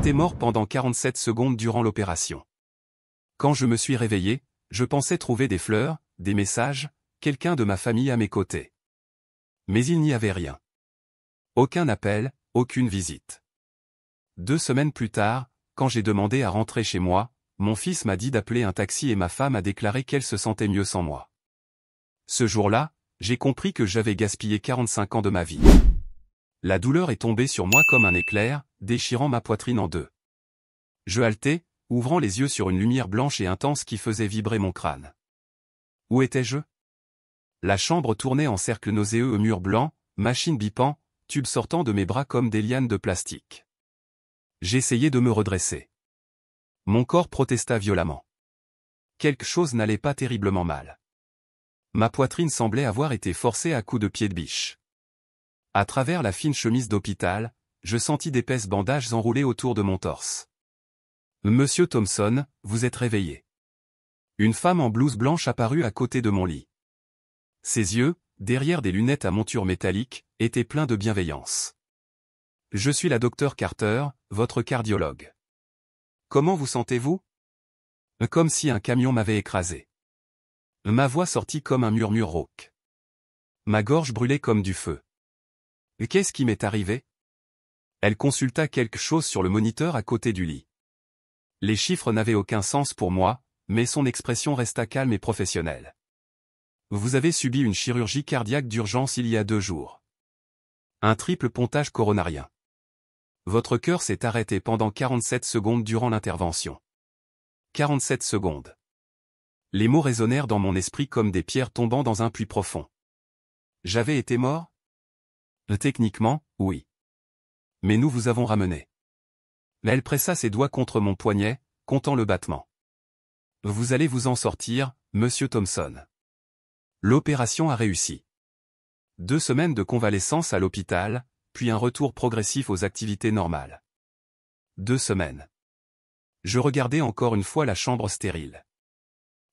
J'étais mort pendant 47 secondes durant l'opération. Quand je me suis réveillé, je pensais trouver des fleurs, des messages, quelqu'un de ma famille à mes côtés. Mais il n'y avait rien. Aucun appel, aucune visite. 2 semaines plus tard, quand j'ai demandé à rentrer chez moi, mon fils m'a dit d'appeler un taxi et ma femme a déclaré qu'elle se sentait mieux sans moi. Ce jour-là, j'ai compris que j'avais gaspillé 45 ans de ma vie. La douleur est tombée sur moi comme un éclair, déchirant ma poitrine en deux. Je haletais, ouvrant les yeux sur une lumière blanche et intense qui faisait vibrer mon crâne. Où étais-je? La chambre tournait en cercle nauséeux au mur blanc, machine bipant, tubes sortant de mes bras comme des lianes de plastique. J'essayais de me redresser. Mon corps protesta violemment. Quelque chose n'allait pas terriblement mal. Ma poitrine semblait avoir été forcée à coups de pied de biche. À travers la fine chemise d'hôpital, je sentis d'épaisses bandages enroulés autour de mon torse. « Monsieur Thompson, vous êtes réveillé. » Une femme en blouse blanche apparut à côté de mon lit. Ses yeux, derrière des lunettes à monture métallique, étaient pleins de bienveillance. « Je suis la docteure Carter, votre cardiologue. Comment vous sentez-vous? » Comme si un camion m'avait écrasé. Ma voix sortit comme un murmure rauque. Ma gorge brûlait comme du feu. Qu'est-ce qui m'est arrivé? Elle consulta quelque chose sur le moniteur à côté du lit. Les chiffres n'avaient aucun sens pour moi, mais son expression resta calme et professionnelle. Vous avez subi une chirurgie cardiaque d'urgence il y a 2 jours. Un triple pontage coronarien. Votre cœur s'est arrêté pendant 47 secondes durant l'intervention. 47 secondes. Les mots résonnèrent dans mon esprit comme des pierres tombant dans un puits profond. J'avais été mort? Techniquement, oui. Mais nous vous avons ramené. Elle pressa ses doigts contre mon poignet, comptant le battement. Vous allez vous en sortir, monsieur Thompson. L'opération a réussi. 2 semaines de convalescence à l'hôpital, puis un retour progressif aux activités normales. 2 semaines. Je regardais encore une fois la chambre stérile.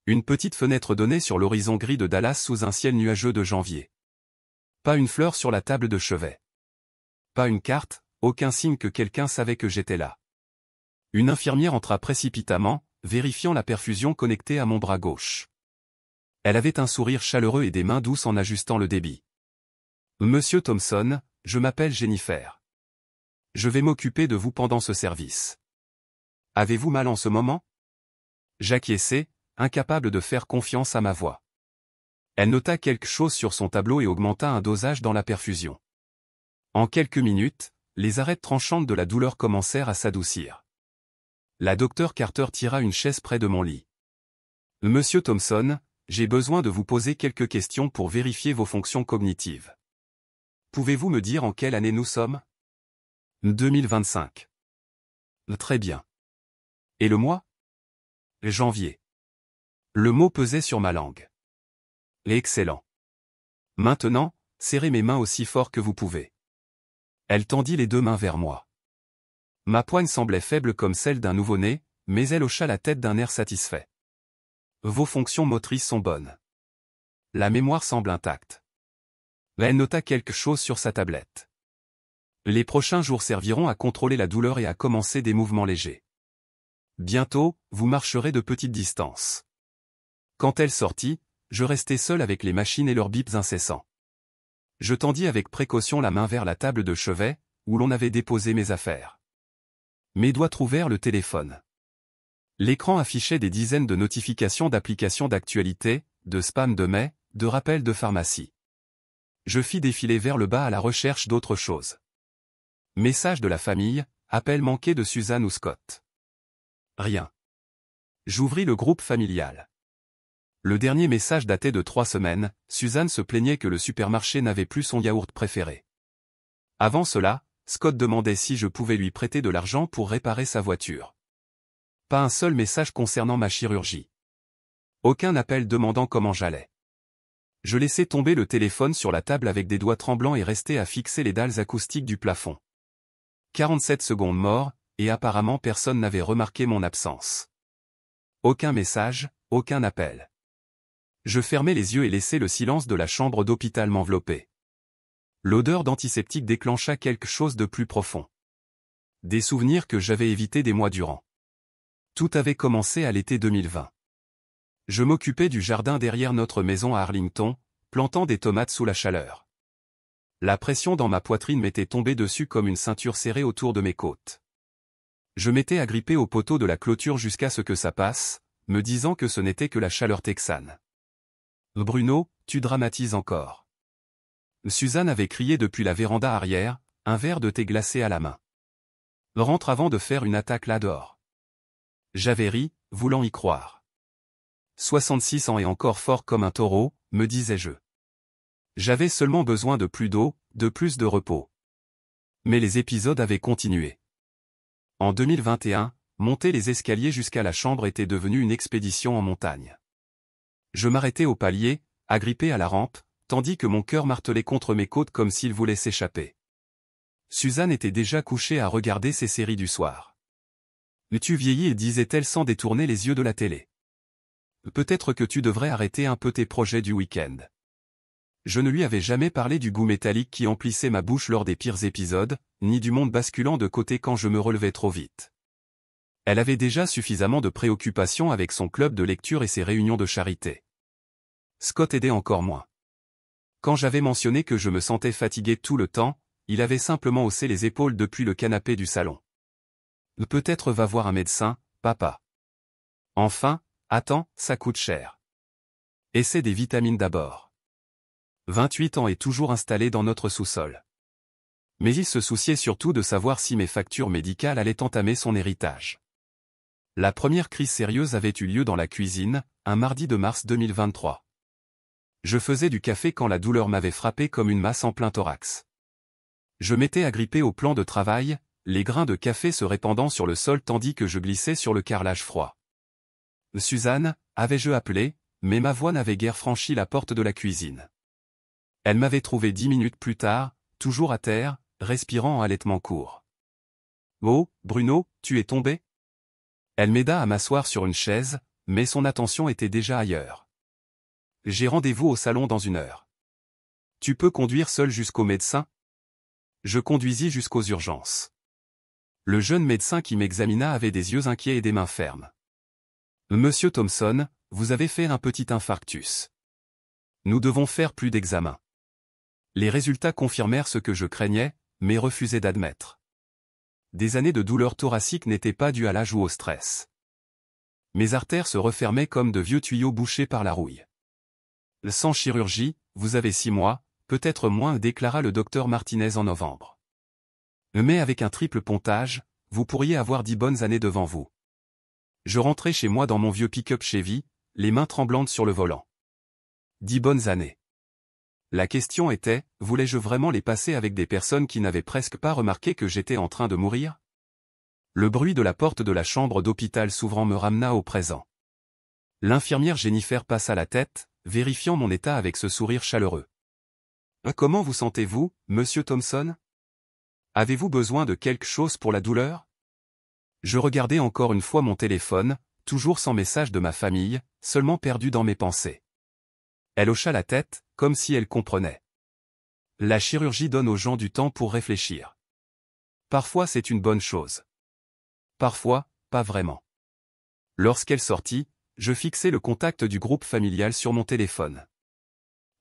Une petite fenêtre donnait sur l'horizon gris de Dallas sous un ciel nuageux de janvier. Pas une fleur sur la table de chevet. Pas une carte, aucun signe que quelqu'un savait que j'étais là. Une infirmière entra précipitamment, vérifiant la perfusion connectée à mon bras gauche. Elle avait un sourire chaleureux et des mains douces en ajustant le débit. « Monsieur Thompson, je m'appelle Jennifer. Je vais m'occuper de vous pendant ce service. Avez-vous mal en ce moment ?» J'acquiesçai, incapable de faire confiance à ma voix. Elle nota quelque chose sur son tableau et augmenta un dosage dans la perfusion. En quelques minutes, les arêtes tranchantes de la douleur commencèrent à s'adoucir. La docteure Carter tira une chaise près de mon lit. « Monsieur Thompson, j'ai besoin de vous poser quelques questions pour vérifier vos fonctions cognitives. Pouvez-vous me dire en quelle année nous sommes? » 2025. Très bien. Et le mois? Janvier. Le mot pesait sur ma langue. Excellent. Maintenant, serrez mes mains aussi fort que vous pouvez. Elle tendit les 2 mains vers moi. Ma poigne semblait faible comme celle d'un nouveau-né, mais elle hocha la tête d'un air satisfait. Vos fonctions motrices sont bonnes. La mémoire semble intacte. Elle nota quelque chose sur sa tablette. Les prochains jours serviront à contrôler la douleur et à commencer des mouvements légers. Bientôt, vous marcherez de petites distances. Quand elle sortit, je restai seul avec les machines et leurs bips incessants. Je tendis avec précaution la main vers la table de chevet, où l'on avait déposé mes affaires. Mes doigts trouvèrent le téléphone. L'écran affichait des dizaines de notifications d'applications d'actualité, de spam de mails, de rappels de pharmacie. Je fis défiler vers le bas à la recherche d'autre chose. Message de la famille, appel manqué de Suzanne ou Scott. Rien. J'ouvris le groupe familial. Le dernier message datait de 3 semaines, Suzanne se plaignait que le supermarché n'avait plus son yaourt préféré. Avant cela, Scott demandait si je pouvais lui prêter de l'argent pour réparer sa voiture. Pas un seul message concernant ma chirurgie. Aucun appel demandant comment j'allais. Je laissai tomber le téléphone sur la table avec des doigts tremblants et restai à fixer les dalles acoustiques du plafond. 47 secondes mort, et apparemment personne n'avait remarqué mon absence. Aucun message, aucun appel. Je fermai les yeux et laissai le silence de la chambre d'hôpital m'envelopper. L'odeur d'antiseptique déclencha quelque chose de plus profond. Des souvenirs que j'avais évités des mois durant. Tout avait commencé à l'été 2020. Je m'occupais du jardin derrière notre maison à Arlington, plantant des tomates sous la chaleur. La pression dans ma poitrine m'était tombée dessus comme une ceinture serrée autour de mes côtes. Je m'étais agrippé au poteau de la clôture jusqu'à ce que ça passe, me disant que ce n'était que la chaleur texane. Bruno, tu dramatises encore. Suzanne avait crié depuis la véranda arrière, un verre de thé glacé à la main. Rentre avant de faire une attaque là dehors. J'avais ri, voulant y croire. 66 ans et encore fort comme un taureau, me disais-je. J'avais seulement besoin de plus d'eau, de plus de repos. Mais les épisodes avaient continué. En 2021, monter les escaliers jusqu'à la chambre était devenu une expédition en montagne. Je m'arrêtais au palier, agrippé à la rampe, tandis que mon cœur martelait contre mes côtes comme s'il voulait s'échapper. Suzanne était déjà couchée à regarder ses séries du soir. « Tu vieillis » disait-elle sans détourner les yeux de la télé. « Peut-être que tu devrais arrêter un peu tes projets du week-end. » Je ne lui avais jamais parlé du goût métallique qui emplissait ma bouche lors des pires épisodes, ni du monde basculant de côté quand je me relevais trop vite. Elle avait déjà suffisamment de préoccupations avec son club de lecture et ses réunions de charité. Scott aidait encore moins. Quand j'avais mentionné que je me sentais fatigué tout le temps, il avait simplement haussé les épaules depuis le canapé du salon. « Peut-être va voir un médecin, papa. » Enfin, attends, ça coûte cher. Essaie des vitamines d'abord. 28 ans et toujours installé dans notre sous-sol. Mais il se souciait surtout de savoir si mes factures médicales allaient entamer son héritage. La première crise sérieuse avait eu lieu dans la cuisine, un mardi de mars 2023. Je faisais du café quand la douleur m'avait frappé comme une masse en plein thorax. Je m'étais agrippé au plan de travail, les grains de café se répandant sur le sol tandis que je glissais sur le carrelage froid. Suzanne, avais-je appelé, mais ma voix n'avait guère franchi la porte de la cuisine. Elle m'avait trouvé 10 minutes plus tard, toujours à terre, respirant en halètement court. « Oh, Bruno, tu es tombé ?» Elle m'aida à m'asseoir sur une chaise, mais son attention était déjà ailleurs. « J'ai rendez-vous au salon dans 1 heure. Tu peux conduire seul jusqu'au médecin ?» Je conduisis jusqu'aux urgences. Le jeune médecin qui m'examina avait des yeux inquiets et des mains fermes. « Monsieur Thompson, vous avez fait un petit infarctus. Nous devons faire plus d'examens. » Les résultats confirmèrent ce que je craignais, mais refusais d'admettre. Des années de douleur thoracique n'étaient pas dues à l'âge ou au stress. Mes artères se refermaient comme de vieux tuyaux bouchés par la rouille. Sans chirurgie, vous avez 6 mois, peut-être moins, déclara le docteur Martinez en novembre. Mais avec un triple pontage, vous pourriez avoir 10 bonnes années devant vous. Je rentrais chez moi dans mon vieux pick-up Chevy, les mains tremblantes sur le volant. 10 bonnes années. La question était, voulais-je vraiment les passer avec des personnes qui n'avaient presque pas remarqué que j'étais en train de mourir? Le bruit de la porte de la chambre d'hôpital s'ouvrant me ramena au présent. L'infirmière Jennifer passa la tête, vérifiant mon état avec ce sourire chaleureux. « Comment vous sentez-vous, monsieur Thompson? Avez-vous besoin de quelque chose pour la douleur ?» Je regardais encore une fois mon téléphone, toujours sans message de ma famille, seulement perdu dans mes pensées. Elle hocha la tête, comme si elle comprenait. La chirurgie donne aux gens du temps pour réfléchir. Parfois c'est une bonne chose. Parfois, pas vraiment. Lorsqu'elle sortit, je fixai le contact du groupe familial sur mon téléphone.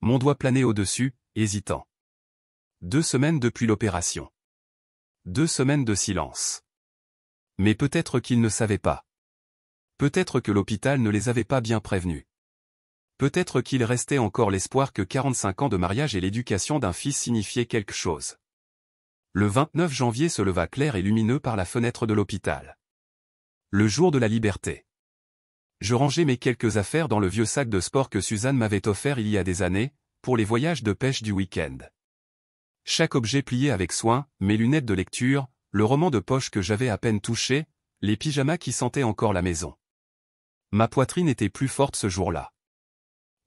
Mon doigt planait au-dessus, hésitant. 2 semaines depuis l'opération. 2 semaines de silence. Mais peut-être qu'ils ne savaient pas. Peut-être que l'hôpital ne les avait pas bien prévenus. Peut-être qu'il restait encore l'espoir que 45 ans de mariage et l'éducation d'un fils signifiaient quelque chose. Le 29 janvier se leva clair et lumineux par la fenêtre de l'hôpital. Le jour de la liberté. Je rangeais mes quelques affaires dans le vieux sac de sport que Suzanne m'avait offert il y a des années, pour les voyages de pêche du week-end. Chaque objet plié avec soin, mes lunettes de lecture, le roman de poche que j'avais à peine touché, les pyjamas qui sentaient encore la maison. Ma poitrine était plus forte ce jour-là.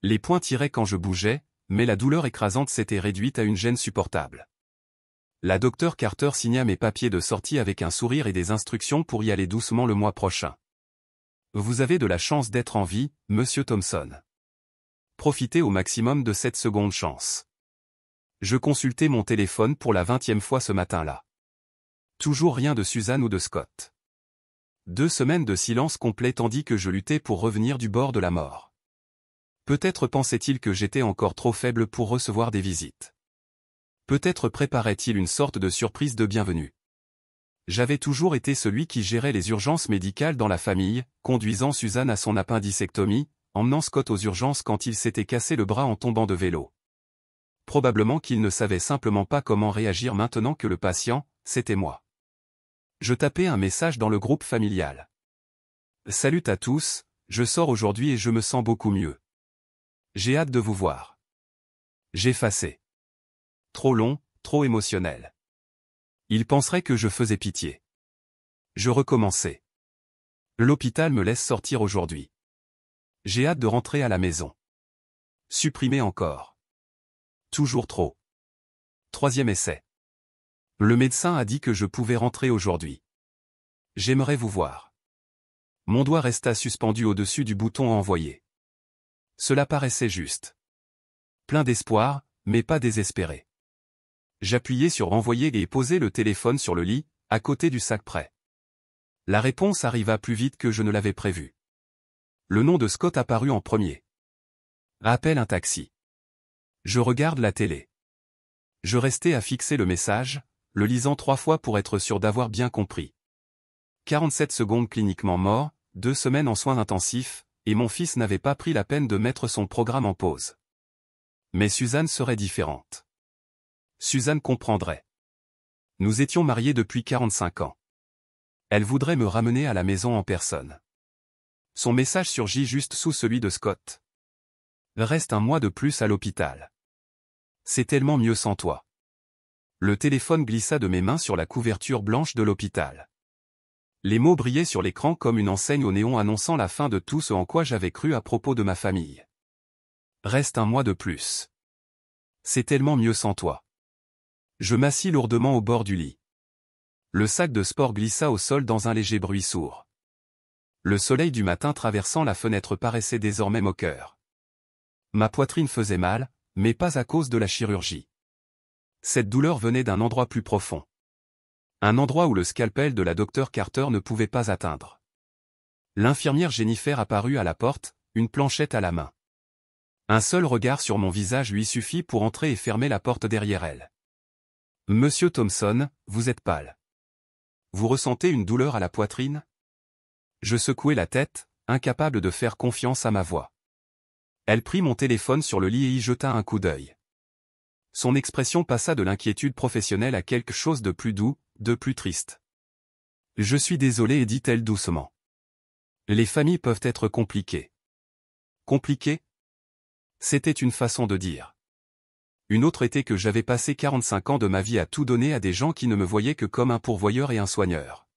Les poings tiraient quand je bougeais, mais la douleur écrasante s'était réduite à une gêne supportable. La docteure Carter signa mes papiers de sortie avec un sourire et des instructions pour y aller doucement le mois prochain. Vous avez de la chance d'être en vie, monsieur Thompson. Profitez au maximum de cette seconde chance. Je consultais mon téléphone pour la 20e fois ce matin-là. Toujours rien de Suzanne ou de Scott. 2 semaines de silence complet tandis que je luttais pour revenir du bord de la mort. Peut-être pensait-il que j'étais encore trop faible pour recevoir des visites. Peut-être préparait-il une sorte de surprise de bienvenue. J'avais toujours été celui qui gérait les urgences médicales dans la famille, conduisant Suzanne à son appendicectomie, emmenant Scott aux urgences quand il s'était cassé le bras en tombant de vélo. Probablement qu'il ne savait simplement pas comment réagir maintenant que le patient, c'était moi. Je tapais un message dans le groupe familial. Salut à tous, je sors aujourd'hui et je me sens beaucoup mieux. J'ai hâte de vous voir. J'effaçais. Trop long, trop émotionnel. Il penserait que je faisais pitié. Je recommençais. L'hôpital me laisse sortir aujourd'hui. J'ai hâte de rentrer à la maison. Supprimer encore. Toujours trop. 3e essai. Le médecin a dit que je pouvais rentrer aujourd'hui. J'aimerais vous voir. Mon doigt resta suspendu au-dessus du bouton envoyer. Cela paraissait juste. Plein d'espoir, mais pas désespéré. J'appuyais sur envoyer et posai le téléphone sur le lit, à côté du sac prêt. La réponse arriva plus vite que je ne l'avais prévu. Le nom de Scott apparut en premier. Appelle un taxi. Je regarde la télé. Je restais à fixer le message, le lisant 3 fois pour être sûr d'avoir bien compris. 47 secondes cliniquement mort, 2 semaines en soins intensifs, et mon fils n'avait pas pris la peine de mettre son programme en pause. Mais Suzanne serait différente. Suzanne comprendrait. Nous étions mariés depuis 45 ans. Elle voudrait me ramener à la maison en personne. Son message surgit juste sous celui de Scott. Reste un mois de plus à l'hôpital. C'est tellement mieux sans toi. Le téléphone glissa de mes mains sur la couverture blanche de l'hôpital. Les mots brillaient sur l'écran comme une enseigne au néon annonçant la fin de tout ce en quoi j'avais cru à propos de ma famille. Reste un mois de plus. C'est tellement mieux sans toi. Je m'assis lourdement au bord du lit. Le sac de sport glissa au sol dans un léger bruit sourd. Le soleil du matin traversant la fenêtre paraissait désormais moqueur. Ma poitrine faisait mal, mais pas à cause de la chirurgie. Cette douleur venait d'un endroit plus profond. Un endroit où le scalpel de la docteure Carter ne pouvait pas atteindre. L'infirmière Jennifer apparut à la porte, une planchette à la main. Un seul regard sur mon visage lui suffit pour entrer et fermer la porte derrière elle. Monsieur Thompson, vous êtes pâle. Vous ressentez une douleur à la poitrine? Je secouai la tête, incapable de faire confiance à ma voix. Elle prit mon téléphone sur le lit et y jeta un coup d'œil. Son expression passa de l'inquiétude professionnelle à quelque chose de plus doux, de plus triste. Je suis désolée, dit-elle doucement. Les familles peuvent être compliquées. Compliquées? C'était une façon de dire. Une autre était que j'avais passé 45 ans de ma vie à tout donner à des gens qui ne me voyaient que comme un pourvoyeur et un soigneur.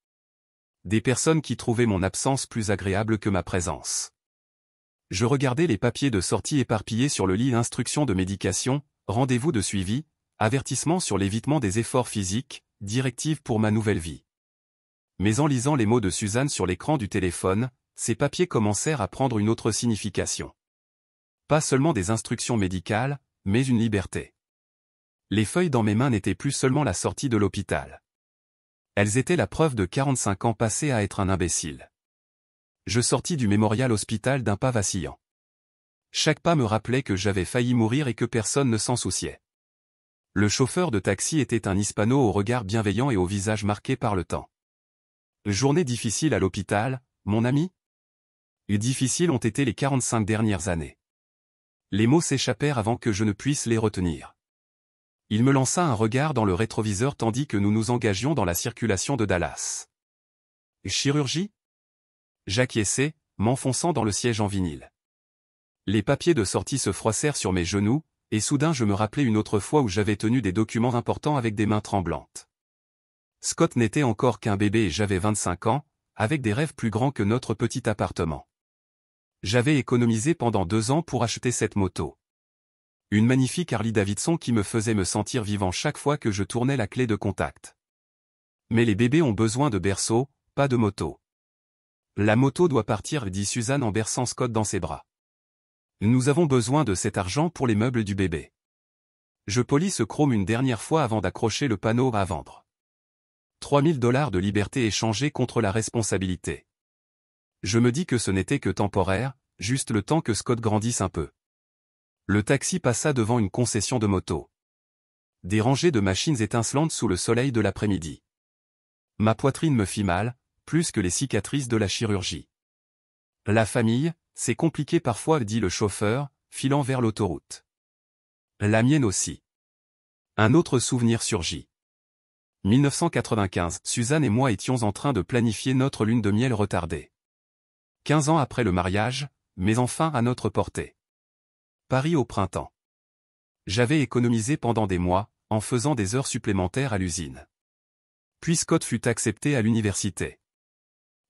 Des personnes qui trouvaient mon absence plus agréable que ma présence. Je regardais les papiers de sortie éparpillés sur le lit, instructions de médication, rendez-vous de suivi, avertissement sur l'évitement des efforts physiques, directive pour ma nouvelle vie. Mais en lisant les mots de Suzanne sur l'écran du téléphone, ces papiers commencèrent à prendre une autre signification. Pas seulement des instructions médicales, mais une liberté. Les feuilles dans mes mains n'étaient plus seulement la sortie de l'hôpital. Elles étaient la preuve de 45 ans passés à être un imbécile. Je sortis du Memorial Hospital d'un pas vacillant. Chaque pas me rappelait que j'avais failli mourir et que personne ne s'en souciait. Le chauffeur de taxi était un hispano au regard bienveillant et au visage marqué par le temps. Journée difficile à l'hôpital, mon ami? Et difficiles ont été les 45 dernières années. Les mots s'échappèrent avant que je ne puisse les retenir. Il me lança un regard dans le rétroviseur tandis que nous nous engagions dans la circulation de Dallas. Chirurgie? J'acquiesçai, m'enfonçant dans le siège en vinyle. Les papiers de sortie se froissèrent sur mes genoux, et soudain je me rappelai une autre fois où j'avais tenu des documents importants avec des mains tremblantes. Scott n'était encore qu'un bébé et j'avais 25 ans, avec des rêves plus grands que notre petit appartement. J'avais économisé pendant 2 ans pour acheter cette moto. Une magnifique Harley-Davidson qui me faisait me sentir vivant chaque fois que je tournais la clé de contact. Mais les bébés ont besoin de berceau, pas de moto. La moto doit partir, dit Suzanne en berçant Scott dans ses bras. Nous avons besoin de cet argent pour les meubles du bébé. Je polis ce chrome une dernière fois avant d'accrocher le panneau à vendre. $3000 de liberté échangés contre la responsabilité. Je me dis que ce n'était que temporaire, juste le temps que Scott grandisse un peu. Le taxi passa devant une concession de motos. Des rangées de machines étincelantes sous le soleil de l'après-midi. Ma poitrine me fit mal, plus que les cicatrices de la chirurgie. La famille, c'est compliqué parfois, dit le chauffeur, filant vers l'autoroute. La mienne aussi. Un autre souvenir surgit. 1995, Suzanne et moi étions en train de planifier notre lune de miel retardée. 15 ans après le mariage, mais enfin à notre portée. Paris au printemps. J'avais économisé pendant des mois, en faisant des heures supplémentaires à l'usine. Puis Scott fut accepté à l'université.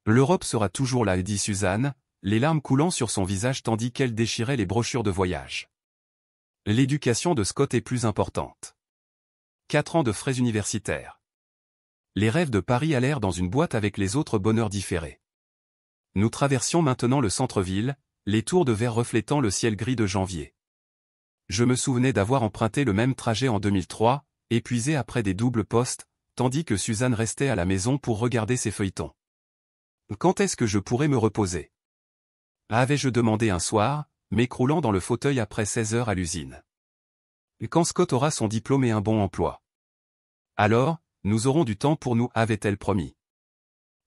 L'Europe sera toujours là, dit Suzanne, les larmes coulant sur son visage tandis qu'elle déchirait les brochures de voyage. L'éducation de Scott est plus importante. 4 ans de frais universitaires. Les rêves de Paris allèrent dans une boîte avec les autres bonheurs différés. Nous traversions maintenant le centre-ville, les tours de verre reflétant le ciel gris de janvier. Je me souvenais d'avoir emprunté le même trajet en 2003, épuisé après des doubles postes, tandis que Suzanne restait à la maison pour regarder ses feuilletons. Quand est-ce que je pourrais me reposer? Avais-je demandé un soir, m'écroulant dans le fauteuil après 16 heures à l'usine. Quand Scott aura son diplôme et un bon emploi. Alors, nous aurons du temps pour nous, avait-elle promis.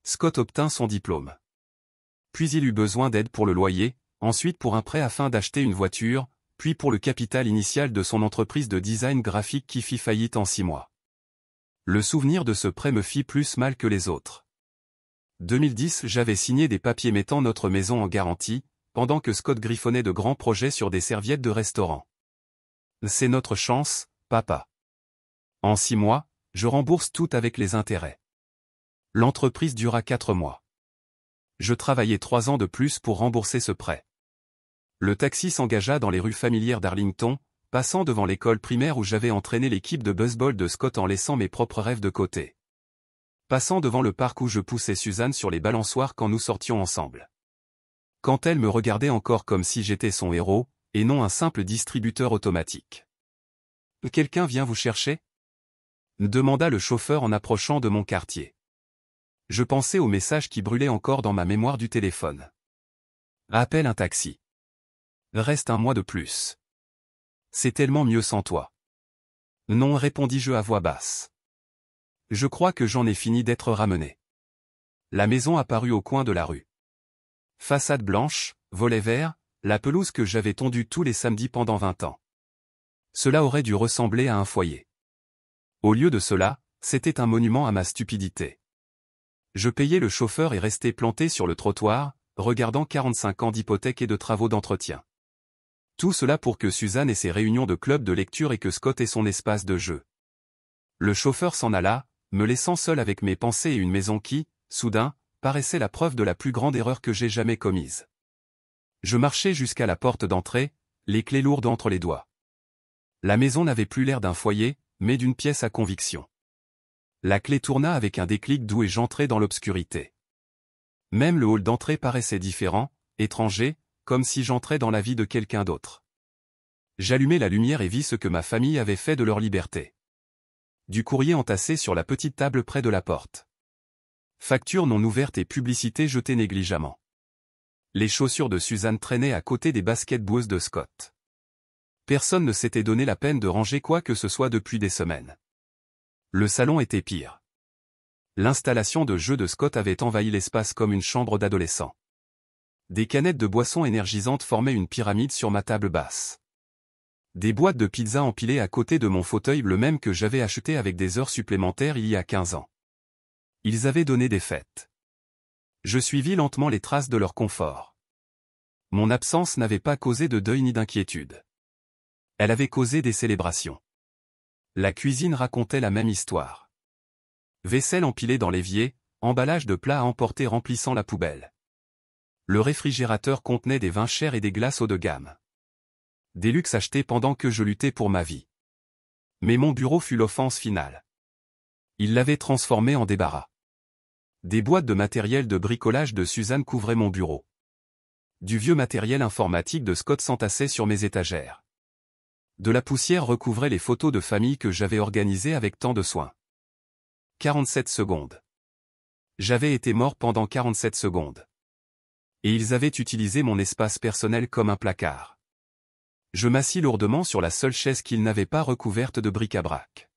Scott obtint son diplôme. Puis il eut besoin d'aide pour le loyer, ensuite pour un prêt afin d'acheter une voiture, puis pour le capital initial de son entreprise de design graphique qui fit faillite en 6 mois. Le souvenir de ce prêt me fit plus mal que les autres. 2010, j'avais signé des papiers mettant notre maison en garantie, pendant que Scott griffonnait de grands projets sur des serviettes de restaurant. C'est notre chance, papa. En 6 mois, je rembourse tout avec les intérêts. L'entreprise dura 4 mois. Je travaillais 3 ans de plus pour rembourser ce prêt. Le taxi s'engagea dans les rues familières d'Arlington, passant devant l'école primaire où j'avais entraîné l'équipe de baseball de Scott en laissant mes propres rêves de côté. Passant devant le parc où je poussais Suzanne sur les balançoires quand nous sortions ensemble. Quand elle me regardait encore comme si j'étais son héros, et non un simple distributeur automatique. « Quelqu'un vient vous chercher ?» demanda le chauffeur en approchant de mon quartier. Je pensais au message qui brûlait encore dans ma mémoire du téléphone. « Appelle un taxi. Reste un mois de plus. C'est tellement mieux sans toi. » « Non, répondis-je à voix basse. Je crois que j'en ai fini d'être ramené. La maison apparut au coin de la rue. Façade blanche, volets verts, la pelouse que j'avais tondue tous les samedis pendant 20 ans. Cela aurait dû ressembler à un foyer. Au lieu de cela, c'était un monument à ma stupidité. Je payais le chauffeur et restais planté sur le trottoir, regardant 45 ans d'hypothèque et de travaux d'entretien. Tout cela pour que Suzanne ait ses réunions de club de lecture et que Scott ait son espace de jeu. Le chauffeur s'en alla, me laissant seul avec mes pensées et une maison qui, soudain, paraissait la preuve de la plus grande erreur que j'ai jamais commise. Je marchais jusqu'à la porte d'entrée, les clés lourdes entre les doigts. La maison n'avait plus l'air d'un foyer, mais d'une pièce à conviction. La clé tourna avec un déclic doux et j'entrai dans l'obscurité. Même le hall d'entrée paraissait différent, étranger, comme si j'entrais dans la vie de quelqu'un d'autre. J'allumai la lumière et vis ce que ma famille avait fait de leur liberté. Du courrier entassé sur la petite table près de la porte. Facture non ouverte et publicité jetée négligemment. Les chaussures de Suzanne traînaient à côté des baskets boueuses de Scott. Personne ne s'était donné la peine de ranger quoi que ce soit depuis des semaines. Le salon était pire. L'installation de jeux de Scott avait envahi l'espace comme une chambre d'adolescent. Des canettes de boissons énergisantes formaient une pyramide sur ma table basse. Des boîtes de pizza empilées à côté de mon fauteuil, le même que j'avais acheté avec des heures supplémentaires il y a 15 ans. Ils avaient donné des fêtes. Je suivis lentement les traces de leur confort. Mon absence n'avait pas causé de deuil ni d'inquiétude. Elle avait causé des célébrations. La cuisine racontait la même histoire. Vaisselle empilée dans l'évier, emballage de plats à emporter remplissant la poubelle. Le réfrigérateur contenait des vins chers et des glaces haut de gamme. Des luxes achetés pendant que je luttais pour ma vie. Mais mon bureau fut l'offense finale. Il l'avait transformé en débarras. Des boîtes de matériel de bricolage de Suzanne couvraient mon bureau. Du vieux matériel informatique de Scott s'entassait sur mes étagères. De la poussière recouvrait les photos de famille que j'avais organisées avec tant de soin. 47 secondes. J'avais été mort pendant 47 secondes. Et ils avaient utilisé mon espace personnel comme un placard. Je m'assis lourdement sur la seule chaise qu'ils n'avaient pas recouverte de bric-à-brac.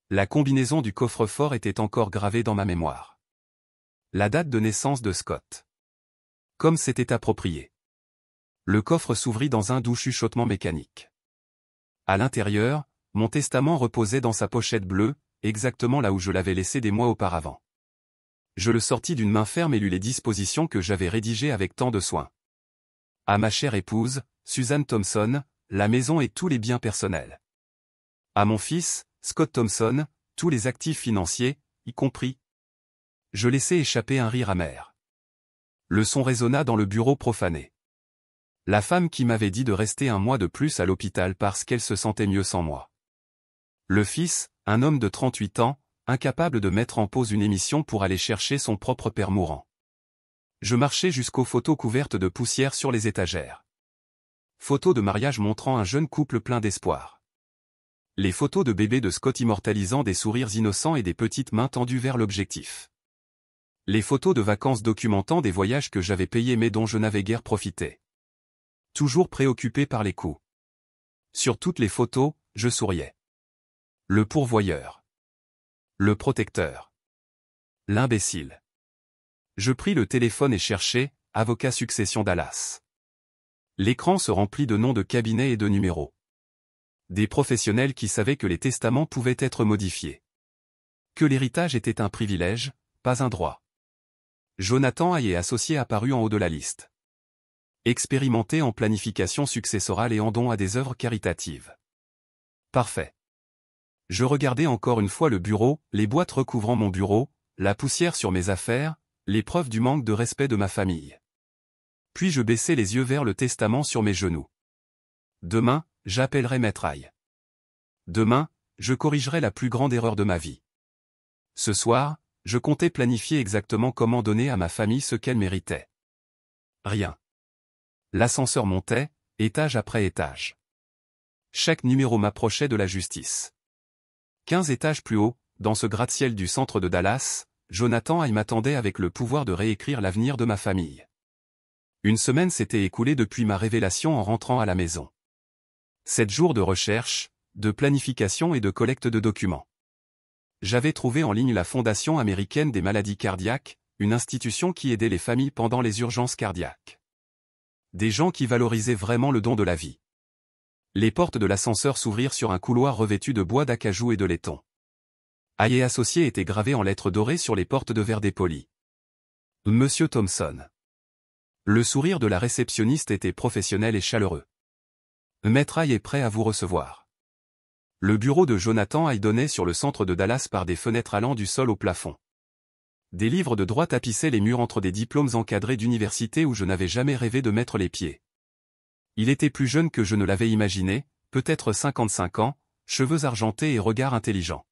La combinaison du coffre-fort était encore gravée dans ma mémoire. La date de naissance de Scott. Comme c'était approprié. Le coffre s'ouvrit dans un doux chuchotement mécanique. À l'intérieur, mon testament reposait dans sa pochette bleue, exactement là où je l'avais laissé des mois auparavant. Je le sortis d'une main ferme et lus les dispositions que j'avais rédigées avec tant de soin. À ma chère épouse, Suzanne Thompson, la maison et tous les biens personnels. À mon fils, Scott Thompson, tous les actifs financiers, y compris. Je laissai échapper un rire amer. Le son résonna dans le bureau profané. La femme qui m'avait dit de rester un mois de plus à l'hôpital parce qu'elle se sentait mieux sans moi. Le fils, un homme de 38 ans, incapable de mettre en pause une émission pour aller chercher son propre père mourant. Je marchai jusqu'aux photos couvertes de poussière sur les étagères. Photos de mariage montrant un jeune couple plein d'espoir. Les photos de bébés de Scott immortalisant des sourires innocents et des petites mains tendues vers l'objectif. Les photos de vacances documentant des voyages que j'avais payés mais dont je n'avais guère profité. Toujours préoccupé par les coûts. Sur toutes les photos, je souriais. Le pourvoyeur. Le protecteur. L'imbécile. Je pris le téléphone et cherchai, avocat succession Dallas. L'écran se remplit de noms de cabinets et de numéros. Des professionnels qui savaient que les testaments pouvaient être modifiés. Que l'héritage était un privilège, pas un droit. Jonathan Hay et associé apparu en haut de la liste. Expérimenté en planification successorale et en don à des œuvres caritatives. Parfait. Je regardais encore une fois le bureau, les boîtes recouvrant mon bureau, la poussière sur mes affaires, les preuves du manque de respect de ma famille. Puis je baissai les yeux vers le testament sur mes genoux. Demain, j'appellerai Maître Hay. Demain, je corrigerai la plus grande erreur de ma vie. Ce soir, je comptais planifier exactement comment donner à ma famille ce qu'elle méritait. Rien. L'ascenseur montait, étage après étage. Chaque numéro m'approchait de la justice. 15 étages plus haut, dans ce gratte-ciel du centre de Dallas, Jonathan Hay m'attendait avec le pouvoir de réécrire l'avenir de ma famille. Une semaine s'était écoulée depuis ma révélation en rentrant à la maison. 7 jours de recherche, de planification et de collecte de documents. J'avais trouvé en ligne la Fondation américaine des maladies cardiaques, une institution qui aidait les familles pendant les urgences cardiaques. Des gens qui valorisaient vraiment le don de la vie. Les portes de l'ascenseur s'ouvrirent sur un couloir revêtu de bois d'acajou et de laiton. Hay et associé étaient gravés en lettres dorées sur les portes de verre dépoli. Monsieur Thompson. Le sourire de la réceptionniste était professionnel et chaleureux. Maître Hay est prêt à vous recevoir. Le bureau de Jonathan Hay donnait sur le centre de Dallas par des fenêtres allant du sol au plafond. Des livres de droit tapissaient les murs entre des diplômes encadrés d'université où je n'avais jamais rêvé de mettre les pieds. Il était plus jeune que je ne l'avais imaginé, peut-être 55 ans, cheveux argentés et regard intelligent.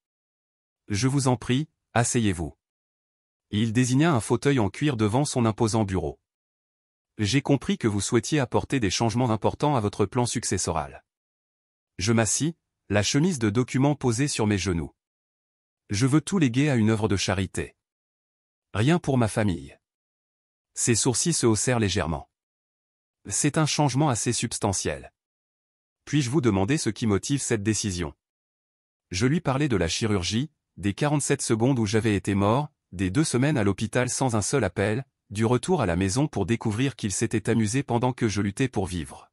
Je vous en prie, asseyez-vous. Il désigna un fauteuil en cuir devant son imposant bureau. J'ai compris que vous souhaitiez apporter des changements importants à votre plan successoral. Je m'assis, la chemise de documents posée sur mes genoux. Je veux tout léguer à une œuvre de charité. Rien pour ma famille. Ses sourcils se haussèrent légèrement. C'est un changement assez substantiel. Puis-je vous demander ce qui motive cette décision? Je lui parlais de la chirurgie, des 47 secondes où j'avais été mort, des 2 semaines à l'hôpital sans un seul appel, du retour à la maison pour découvrir qu'il s'était amusé pendant que je luttais pour vivre.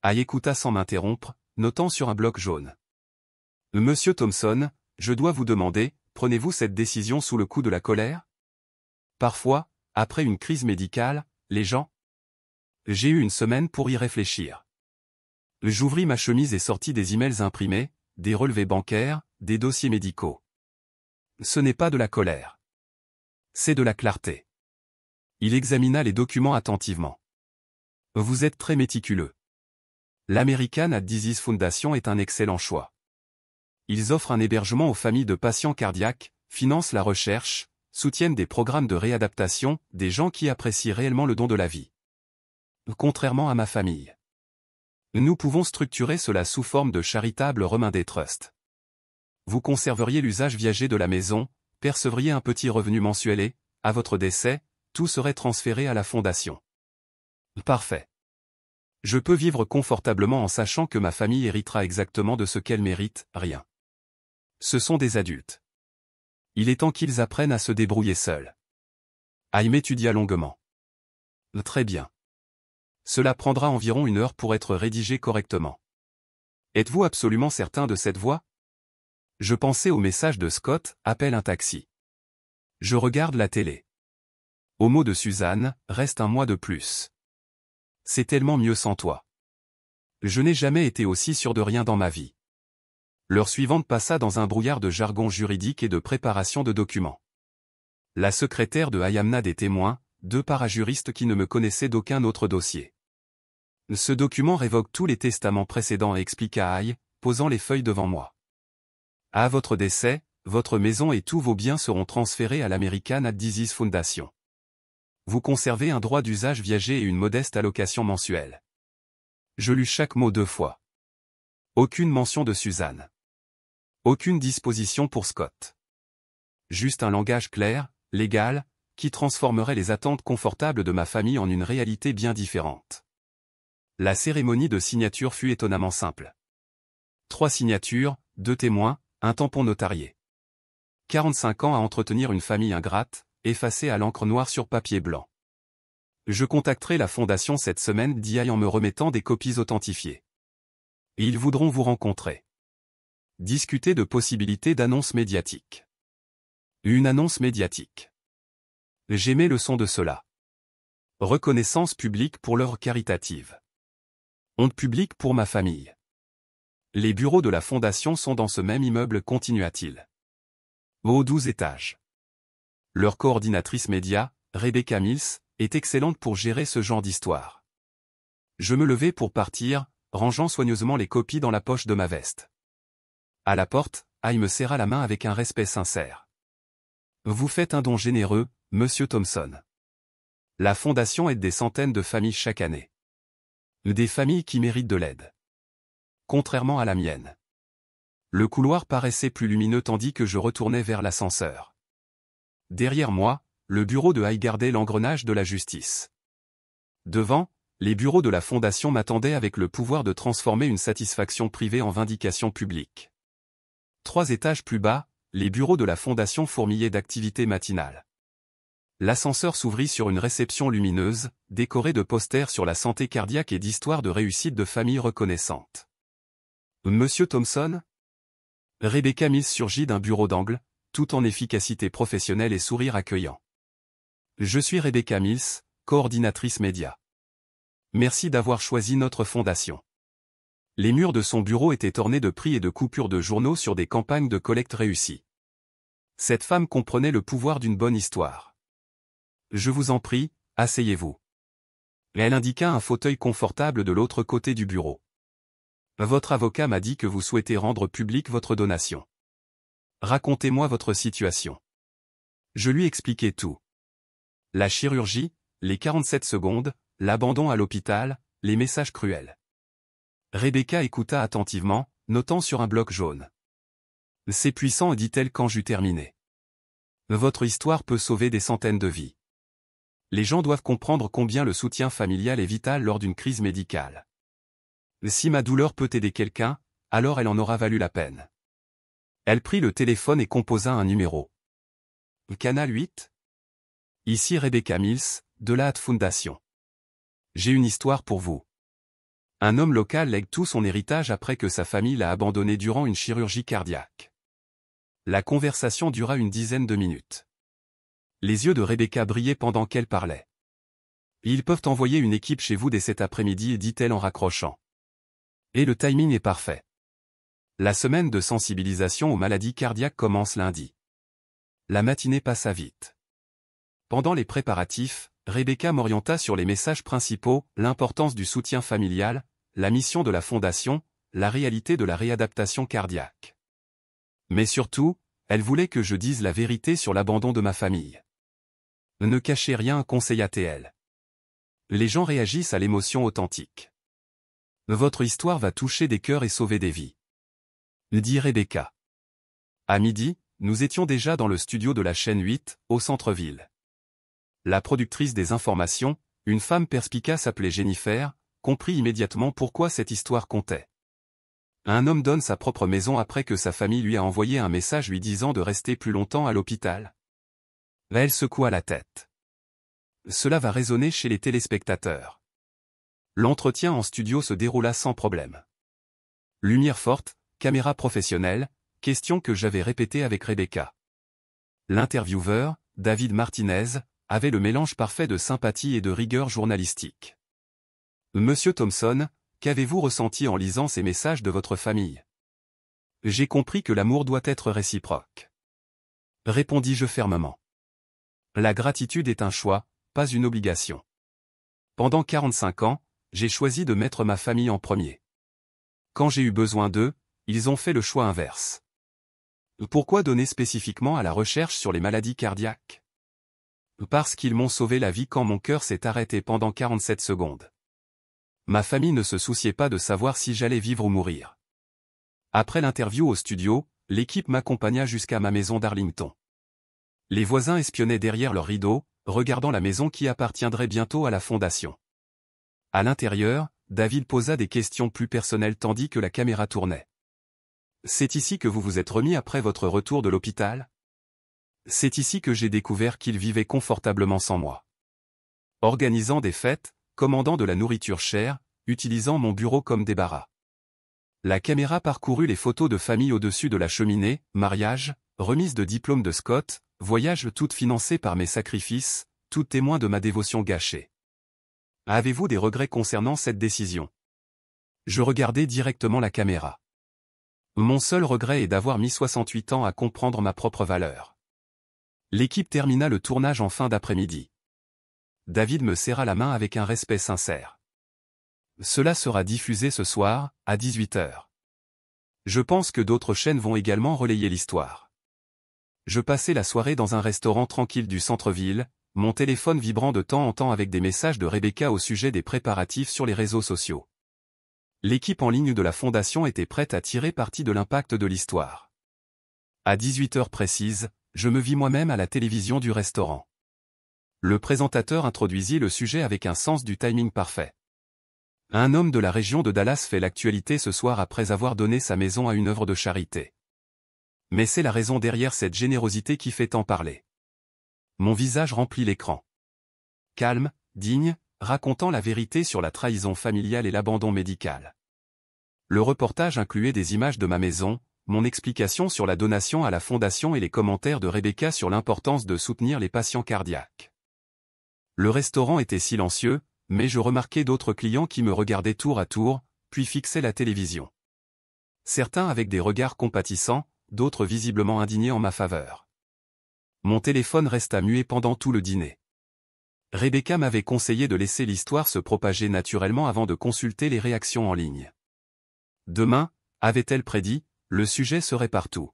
Hay écouta sans m'interrompre, notant sur un bloc jaune. Monsieur Thompson, je dois vous demander, prenez-vous cette décision sous le coup de la colère? Parfois, après une crise médicale, les gens... J'ai eu une semaine pour y réfléchir. J'ouvris ma chemise et sortis des emails imprimés, des relevés bancaires, des dossiers médicaux. Ce n'est pas de la colère. C'est de la clarté. Il examina les documents attentivement. Vous êtes très méticuleux. L'American Heart Disease Foundation est un excellent choix. Ils offrent un hébergement aux familles de patients cardiaques, financent la recherche, soutiennent des programmes de réadaptation, des gens qui apprécient réellement le don de la vie. Contrairement à ma famille. Nous pouvons structurer cela sous forme de charitable remandé trust. vous conserveriez l'usage viager de la maison, percevriez un petit revenu mensuel et, à votre décès, tout serait transféré à la fondation. Parfait. Je peux vivre confortablement en sachant que ma famille héritera exactement de ce qu'elle mérite, rien. Ce sont des adultes. Il est temps qu'ils apprennent à se débrouiller seuls. Haïm étudia longuement. Très bien. Cela prendra environ 1 heure pour être rédigé correctement. Êtes-vous absolument certain de cette voix? Je pensais au message de Scott, appelle un taxi. Je regarde la télé. Au mot de Suzanne, reste un mois de plus. C'est tellement mieux sans toi. Je n'ai jamais été aussi sûr de rien dans ma vie. L'heure suivante passa dans un brouillard de jargon juridique et de préparation de documents. La secrétaire de Hayamna des témoins, 2 parajuristes qui ne me connaissaient d'aucun autre dossier. Ce document révoque tous les testaments précédents et expliqua Hay, posant les feuilles devant moi. À votre décès, votre maison et tous vos biens seront transférés à l'American Disease Foundation. Vous conservez un droit d'usage viager et une modeste allocation mensuelle. Je lus chaque mot 2 fois. Aucune mention de Suzanne. Aucune disposition pour Scott. Juste un langage clair, légal, qui transformerait les attentes confortables de ma famille en une réalité bien différente. La cérémonie de signature fut étonnamment simple. 3 signatures, 2 témoins, un tampon notarié. 45 ans à entretenir une famille ingrate, effacée à l'encre noire sur papier blanc. Je contacterai la fondation cette semaine, dit Hay en me remettant des copies authentifiées. Et ils voudront vous rencontrer. Discuter de possibilités d'annonce médiatique. Une annonce médiatique. J'aimais le son de cela. Reconnaissance publique pour l'œuvre caritative. Honte publique pour ma famille. Les bureaux de la fondation sont dans ce même immeuble, continua-t-il. Aux 12 étages. Leur coordinatrice média, Rebecca Mills, est excellente pour gérer ce genre d'histoire. Je me levai pour partir, rangeant soigneusement les copies dans la poche de ma veste. À la porte, Hay me serra la main avec un respect sincère. Vous faites un don généreux, monsieur Thompson. La fondation aide des centaines de familles chaque année. Des familles qui méritent de l'aide. Contrairement à la mienne. Le couloir paraissait plus lumineux tandis que je retournais vers l'ascenseur. Derrière moi, le bureau de Hay gardait l'engrenage de la justice. Devant, les bureaux de la fondation m'attendaient avec le pouvoir de transformer une satisfaction privée en vindication publique. 3 étages plus bas, les bureaux de la fondation fourmillaient d'activités matinales. L'ascenseur s'ouvrit sur une réception lumineuse, décorée de posters sur la santé cardiaque et d'histoires de réussite de familles reconnaissantes. Monsieur Thompson? Rebecca Mills surgit d'un bureau d'angle, tout en efficacité professionnelle et sourire accueillant. Je suis Rebecca Mills, coordinatrice média. Merci d'avoir choisi notre fondation. Les murs de son bureau étaient ornés de prix et de coupures de journaux sur des campagnes de collecte réussies. Cette femme comprenait le pouvoir d'une bonne histoire. Je vous en prie, asseyez-vous. Elle indiqua un fauteuil confortable de l'autre côté du bureau. Votre avocat m'a dit que vous souhaitez rendre publique votre donation. Racontez-moi votre situation. Je lui expliquai tout. La chirurgie, les 47 secondes, l'abandon à l'hôpital, les messages cruels. Rebecca écouta attentivement, notant sur un bloc jaune. C'est puissant, dit-elle quand j'eus terminé. Votre histoire peut sauver des centaines de vies. Les gens doivent comprendre combien le soutien familial est vital lors d'une crise médicale. Si ma douleur peut aider quelqu'un, alors elle en aura valu la peine. Elle prit le téléphone et composa un numéro. Canal 8? Ici Rebecca Mills, de la Fondation. J'ai une histoire pour vous. Un homme local lègue tout son héritage après que sa famille l'a abandonné durant une chirurgie cardiaque. La conversation dura une dizaine de minutes. Les yeux de Rebecca brillaient pendant qu'elle parlait. Ils peuvent envoyer une équipe chez vous dès cet après-midi, dit-elle en raccrochant. Et le timing est parfait. La semaine de sensibilisation aux maladies cardiaques commence lundi. La matinée passa vite. Pendant les préparatifs, Rebecca m'orienta sur les messages principaux, l'importance du soutien familial, la mission de la fondation, la réalité de la réadaptation cardiaque. Mais surtout, elle voulait que je dise la vérité sur l'abandon de ma famille. Ne cachez rien, conseilla-t-elle. Les gens réagissent à l'émotion authentique. Votre histoire va toucher des cœurs et sauver des vies. Dit Rebecca. À midi, nous étions déjà dans le studio de la chaîne 8, au centre-ville. La productrice des informations, une femme perspicace appelée Jennifer, comprit immédiatement pourquoi cette histoire comptait. Un homme donne sa propre maison après que sa famille lui a envoyé un message lui disant de rester plus longtemps à l'hôpital. Elle secoua la tête. Cela va résonner chez les téléspectateurs. L'entretien en studio se déroula sans problème. Lumière forte, caméra professionnelle, question que j'avais répétée avec Rebecca. L'intervieweur, David Martinez, avait le mélange parfait de sympathie et de rigueur journalistique. Monsieur Thompson, qu'avez-vous ressenti en lisant ces messages de votre famille? J'ai compris que l'amour doit être réciproque. Répondis-je fermement. La gratitude est un choix, pas une obligation. Pendant 45 ans, j'ai choisi de mettre ma famille en premier. Quand j'ai eu besoin d'eux, ils ont fait le choix inverse. Pourquoi donner spécifiquement à la recherche sur les maladies cardiaques? Parce qu'ils m'ont sauvé la vie quand mon cœur s'est arrêté pendant 47 secondes. Ma famille ne se souciait pas de savoir si j'allais vivre ou mourir. Après l'interview au studio, l'équipe m'accompagna jusqu'à ma maison d'Arlington. Les voisins espionnaient derrière leurs rideaux, regardant la maison qui appartiendrait bientôt à la fondation. À l'intérieur, David posa des questions plus personnelles tandis que la caméra tournait. C'est ici que vous vous êtes remis après votre retour de l'hôpital? C'est ici que j'ai découvert qu'il vivait confortablement sans moi. Organisant des fêtes, commandant de la nourriture chère, utilisant mon bureau comme débarras. La caméra parcourut les photos de famille au-dessus de la cheminée, mariage, remise de diplôme de Scott, voyage toutes financées par mes sacrifices, tout témoin de ma dévotion gâchée. Avez-vous des regrets concernant cette décision? Je regardais directement la caméra. Mon seul regret est d'avoir mis 68 ans à comprendre ma propre valeur. L'équipe termina le tournage en fin d'après-midi. David me serra la main avec un respect sincère. Cela sera diffusé ce soir, à 18 h. Je pense que d'autres chaînes vont également relayer l'histoire. Je passais la soirée dans un restaurant tranquille du centre-ville, mon téléphone vibrant de temps en temps avec des messages de Rebecca au sujet des préparatifs sur les réseaux sociaux. L'équipe en ligne de la fondation était prête à tirer parti de l'impact de l'histoire. À 18 h précises, je me vis moi-même à la télévision du restaurant. Le présentateur introduisit le sujet avec un sens du timing parfait. Un homme de la région de Dallas fait l'actualité ce soir après avoir donné sa maison à une œuvre de charité. Mais c'est la raison derrière cette générosité qui fait tant parler. Mon visage remplit l'écran. Calme, digne, racontant la vérité sur la trahison familiale et l'abandon médical. Le reportage incluait des images de ma maison, mon explication sur la donation à la fondation et les commentaires de Rebecca sur l'importance de soutenir les patients cardiaques. Le restaurant était silencieux, mais je remarquais d'autres clients qui me regardaient tour à tour, puis fixaient la télévision. Certains avec des regards compatissants, d'autres visiblement indignés en ma faveur. Mon téléphone resta muet pendant tout le dîner. Rebecca m'avait conseillé de laisser l'histoire se propager naturellement avant de consulter les réactions en ligne. Demain, avait-elle prédit, le sujet serait partout.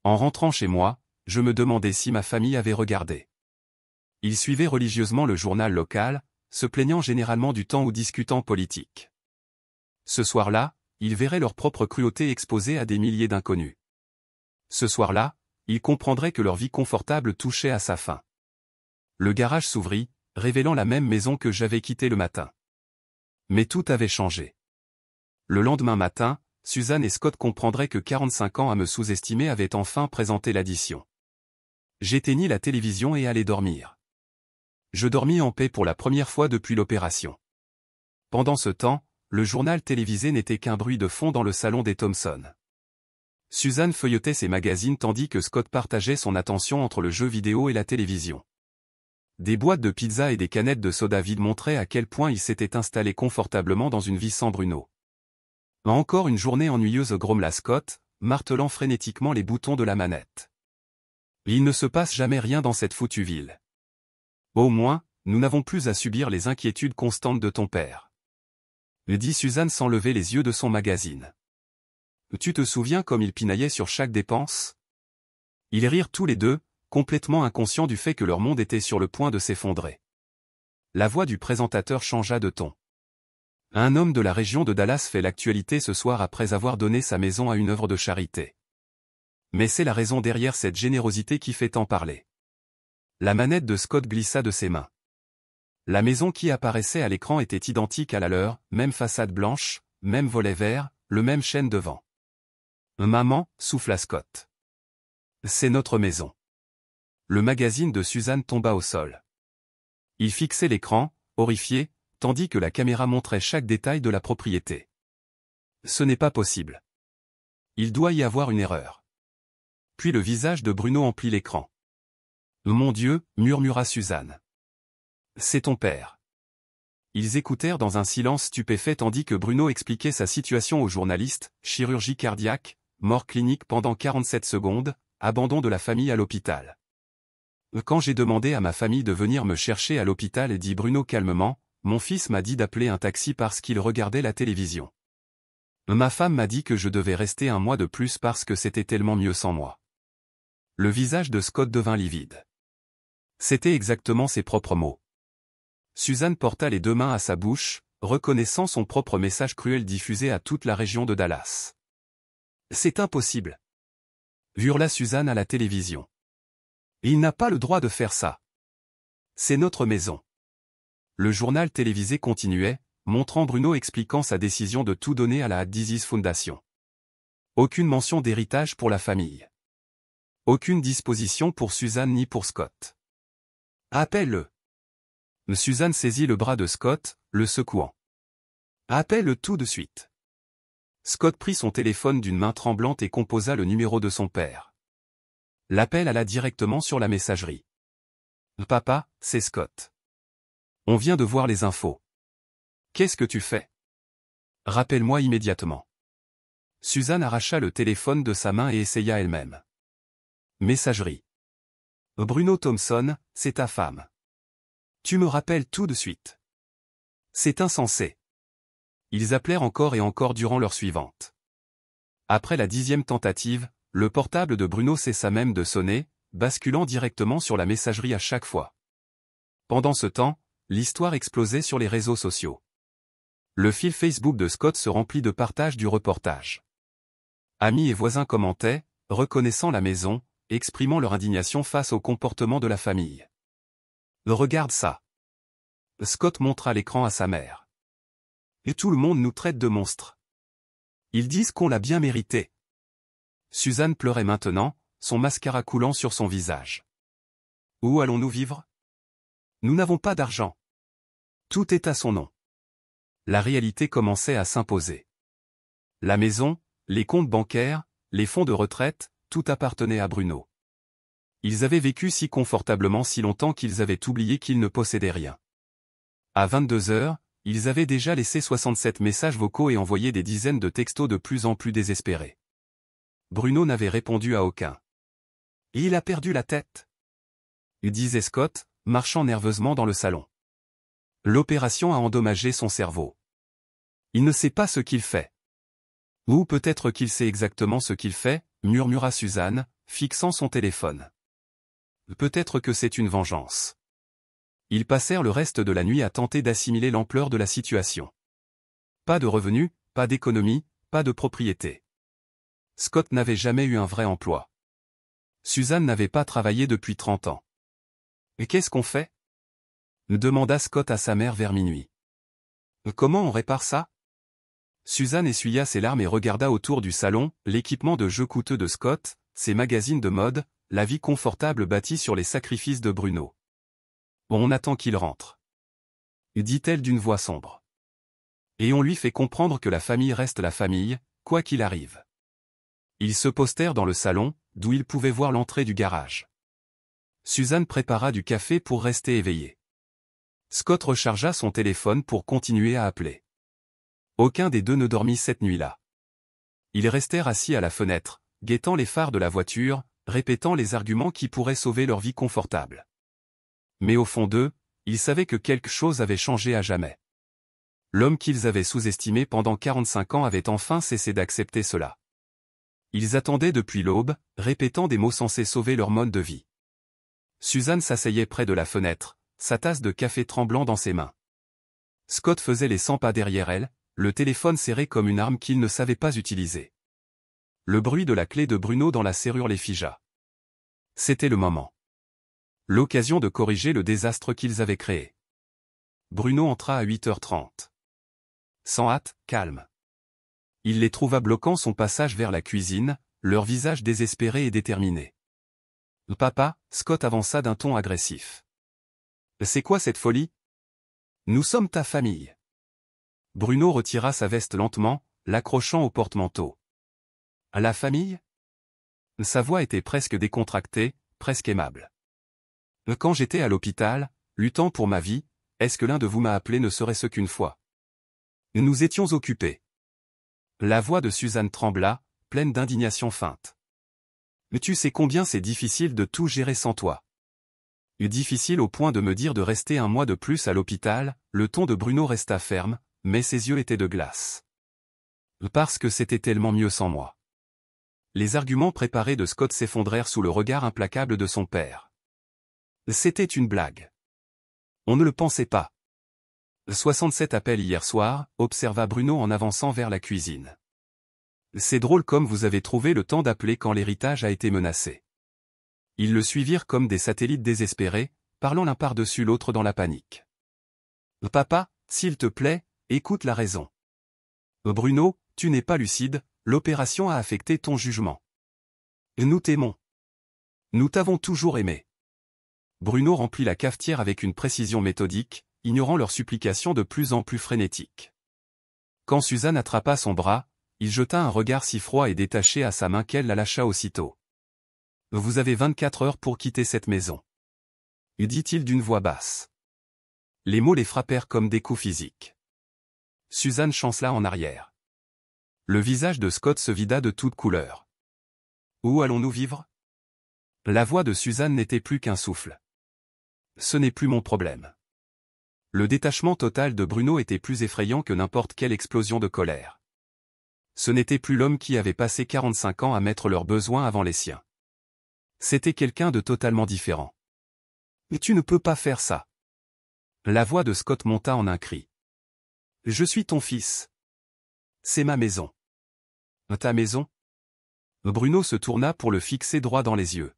En rentrant chez moi, je me demandais si ma famille avait regardé. Ils suivaient religieusement le journal local, se plaignant généralement du temps ou discutant politique. Ce soir-là, ils verraient leur propre cruauté exposée à des milliers d'inconnus. Ce soir-là, ils comprendraient que leur vie confortable touchait à sa fin. Le garage s'ouvrit, révélant la même maison que j'avais quittée le matin. Mais tout avait changé. Le lendemain matin, Suzanne et Scott comprendraient que 45 ans à me sous-estimer avaient enfin présenté l'addition. J'éteignis la télévision et allai dormir. Je dormis en paix pour la première fois depuis l'opération. Pendant ce temps, le journal télévisé n'était qu'un bruit de fond dans le salon des Thompson. Suzanne feuilletait ses magazines tandis que Scott partageait son attention entre le jeu vidéo et la télévision. Des boîtes de pizza et des canettes de soda vides montraient à quel point il s'était installé confortablement dans une vie sans Bruno. Encore une journée ennuyeuse, grommela Scott, martelant frénétiquement les boutons de la manette. Il ne se passe jamais rien dans cette foutue ville. Au moins, nous n'avons plus à subir les inquiétudes constantes de ton père. Dit Suzanne sans lever les yeux de son magazine. Tu te souviens comme il pinaillait sur chaque dépense? Ils rirent tous les deux, complètement inconscients du fait que leur monde était sur le point de s'effondrer. La voix du présentateur changea de ton. Un homme de la région de Dallas fait l'actualité ce soir après avoir donné sa maison à une œuvre de charité. Mais c'est la raison derrière cette générosité qui fait tant parler. La manette de Scott glissa de ses mains. La maison qui apparaissait à l'écran était identique à la leur, même façade blanche, même volet vert, le même chêne devant. Maman, souffla Scott. C'est notre maison. Le magazine de Suzanne tomba au sol. Il fixait l'écran, horrifié, tandis que la caméra montrait chaque détail de la propriété. Ce n'est pas possible. Il doit y avoir une erreur. Puis le visage de Bruno emplit l'écran. Mon Dieu, murmura Suzanne. C'est ton père. Ils écoutèrent dans un silence stupéfait tandis que Bruno expliquait sa situation au journaliste, chirurgie cardiaque, mort clinique pendant 47 secondes, abandon de la famille à l'hôpital. Quand j'ai demandé à ma famille de venir me chercher à l'hôpital, dit Bruno calmement, mon fils m'a dit d'appeler un taxi parce qu'il regardait la télévision. Ma femme m'a dit que je devais rester un mois de plus parce que c'était tellement mieux sans moi. Le visage de Scott devint livide. C'était exactement ses propres mots. Suzanne porta les deux mains à sa bouche, reconnaissant son propre message cruel diffusé à toute la région de Dallas. C'est impossible. Hurla Suzanne à la télévision. Il n'a pas le droit de faire ça. C'est notre maison. Le journal télévisé continuait, montrant Bruno expliquant sa décision de tout donner à la Disease Foundation. Aucune mention d'héritage pour la famille. Aucune disposition pour Suzanne ni pour Scott. Appelle-le. Suzanne saisit le bras de Scott, le secouant. Appelle-le tout de suite. Scott prit son téléphone d'une main tremblante et composa le numéro de son père. L'appel alla directement sur la messagerie. Papa, c'est Scott. On vient de voir les infos. Qu'est-ce que tu fais? Rappelle-moi immédiatement. Suzanne arracha le téléphone de sa main et essaya elle-même. Messagerie. Bruno Thompson, c'est ta femme. Tu me rappelles tout de suite. C'est insensé. Ils appelèrent encore et encore durant l'heure suivante. Après la 10e tentative, le portable de Bruno cessa même de sonner, basculant directement sur la messagerie à chaque fois. Pendant ce temps, l'histoire explosait sur les réseaux sociaux. Le fil Facebook de Scott se remplit de partages du reportage. Amis et voisins commentaient, reconnaissant la maison, exprimant leur indignation face au comportement de la famille. Regarde ça. Scott montra l'écran à sa mère. Et tout le monde nous traite de monstres. Ils disent qu'on l'a bien mérité. Suzanne pleurait maintenant, son mascara coulant sur son visage. Où allons-nous vivre? Nous n'avons pas d'argent. Tout est à son nom. La réalité commençait à s'imposer. La maison, les comptes bancaires, les fonds de retraite, tout appartenait à Bruno. Ils avaient vécu si confortablement si longtemps qu'ils avaient oublié qu'ils ne possédaient rien. À 22 heures, ils avaient déjà laissé 67 messages vocaux et envoyé des dizaines de textos de plus en plus désespérés. Bruno n'avait répondu à aucun. Et il a perdu la tête, disait Scott, marchant nerveusement dans le salon. L'opération a endommagé son cerveau. Il ne sait pas ce qu'il fait. Ou peut-être qu'il sait exactement ce qu'il fait, murmura Suzanne, fixant son téléphone. Peut-être que c'est une vengeance. Ils passèrent le reste de la nuit à tenter d'assimiler l'ampleur de la situation. Pas de revenus, pas d'économie, pas de propriété. Scott n'avait jamais eu un vrai emploi. Suzanne n'avait pas travaillé depuis 30 ans. Et qu'est-ce qu'on fait? Demanda Scott à sa mère vers minuit. Comment on répare ça? Suzanne essuya ses larmes et regarda autour du salon, l'équipement de jeu coûteux de Scott, ses magazines de mode, la vie confortable bâtie sur les sacrifices de Bruno. On attend qu'il rentre, dit-elle d'une voix sombre. Et on lui fait comprendre que la famille reste la famille, quoi qu'il arrive. Ils se postèrent dans le salon, d'où ils pouvaient voir l'entrée du garage. Suzanne prépara du café pour rester éveillée. Scott rechargea son téléphone pour continuer à appeler. Aucun des deux ne dormit cette nuit-là. Ils restèrent assis à la fenêtre, guettant les phares de la voiture, répétant les arguments qui pourraient sauver leur vie confortable. Mais au fond d'eux, ils savaient que quelque chose avait changé à jamais. L'homme qu'ils avaient sous-estimé pendant 45 ans avait enfin cessé d'accepter cela. Ils attendaient depuis l'aube, répétant des mots censés sauver leur mode de vie. Suzanne s'asseyait près de la fenêtre, sa tasse de café tremblant dans ses mains. Scott faisait les 100 pas derrière elle, le téléphone serré comme une arme qu'il ne savait pas utiliser. Le bruit de la clé de Bruno dans la serrure les figea. C'était le moment. L'occasion de corriger le désastre qu'ils avaient créé. Bruno entra à 8h30. Sans hâte, calme. Il les trouva bloquant son passage vers la cuisine, leur visage désespéré et déterminé. « Papa », Scott avança d'un ton agressif. « C'est quoi cette folie ? Nous sommes ta famille. » Bruno retira sa veste lentement, l'accrochant au porte-manteau. « La famille ?» Sa voix était presque décontractée, presque aimable. « Quand j'étais à l'hôpital, luttant pour ma vie, est-ce que l'un de vous m'a appelé ne serait-ce qu'une fois ? Nous étions occupés. » La voix de Suzanne trembla, pleine d'indignation feinte. « Mais tu sais combien c'est difficile de tout gérer sans toi. » Difficile au point de me dire de rester un mois de plus à l'hôpital, le ton de Bruno resta ferme, mais ses yeux étaient de glace. Parce que c'était tellement mieux sans moi. Les arguments préparés de Scott s'effondrèrent sous le regard implacable de son père. C'était une blague. On ne le pensait pas. 67 appels hier soir, observa Bruno en avançant vers la cuisine. C'est drôle comme vous avez trouvé le temps d'appeler quand l'héritage a été menacé. Ils le suivirent comme des satellites désespérés, parlant l'un par-dessus l'autre dans la panique. Papa, s'il te plaît, écoute la raison. Bruno, tu n'es pas lucide, l'opération a affecté ton jugement. Nous t'aimons. Nous t'avons toujours aimé. Bruno remplit la cafetière avec une précision méthodique, ignorant leurs supplications de plus en plus frénétiques. Quand Suzanne attrapa son bras, il jeta un regard si froid et détaché à sa main qu'elle la lâcha aussitôt. « Vous avez 24 heures pour quitter cette maison. » dit-il d'une voix basse. Les mots les frappèrent comme des coups physiques. Suzanne chancela en arrière. Le visage de Scott se vida de toutes couleurs. « Où allons-nous vivre ?» La voix de Suzanne n'était plus qu'un souffle. « Ce n'est plus mon problème. » Le détachement total de Bruno était plus effrayant que n'importe quelle explosion de colère. Ce n'était plus l'homme qui avait passé 45 ans à mettre leurs besoins avant les siens. C'était quelqu'un de totalement différent. « Mais tu ne peux pas faire ça. » La voix de Scott monta en un cri. « Je suis ton fils. C'est ma maison. » « Ta maison ?» Bruno se tourna pour le fixer droit dans les yeux.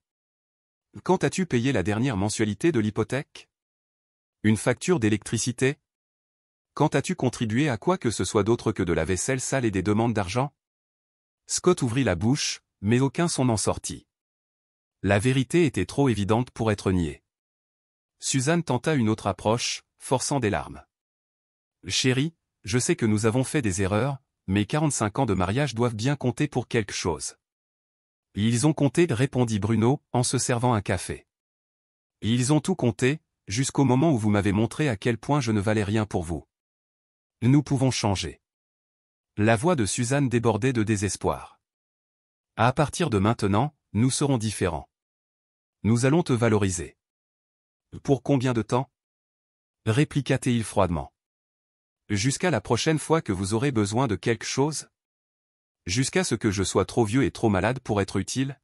« Quand as-tu payé la dernière mensualité de l'hypothèque ? Une facture d'électricité ? Quand as-tu contribué à quoi que ce soit d'autre que de la vaisselle sale et des demandes d'argent ?» Scott ouvrit la bouche, mais aucun son n'en sortit. La vérité était trop évidente pour être niée. Suzanne tenta une autre approche, forçant des larmes. « Chérie, je sais que nous avons fait des erreurs, mais 45 ans de mariage doivent bien compter pour quelque chose. » Ils ont compté, répondit Bruno, en se servant un café. Ils ont tout compté, jusqu'au moment où vous m'avez montré à quel point je ne valais rien pour vous. Nous pouvons changer. La voix de Suzanne débordait de désespoir. À partir de maintenant, nous serons différents. Nous allons te valoriser. Pour combien de temps ? Répliqua-t-il froidement. Jusqu'à la prochaine fois que vous aurez besoin de quelque chose ? Jusqu'à ce que je sois trop vieux et trop malade pour être utile ?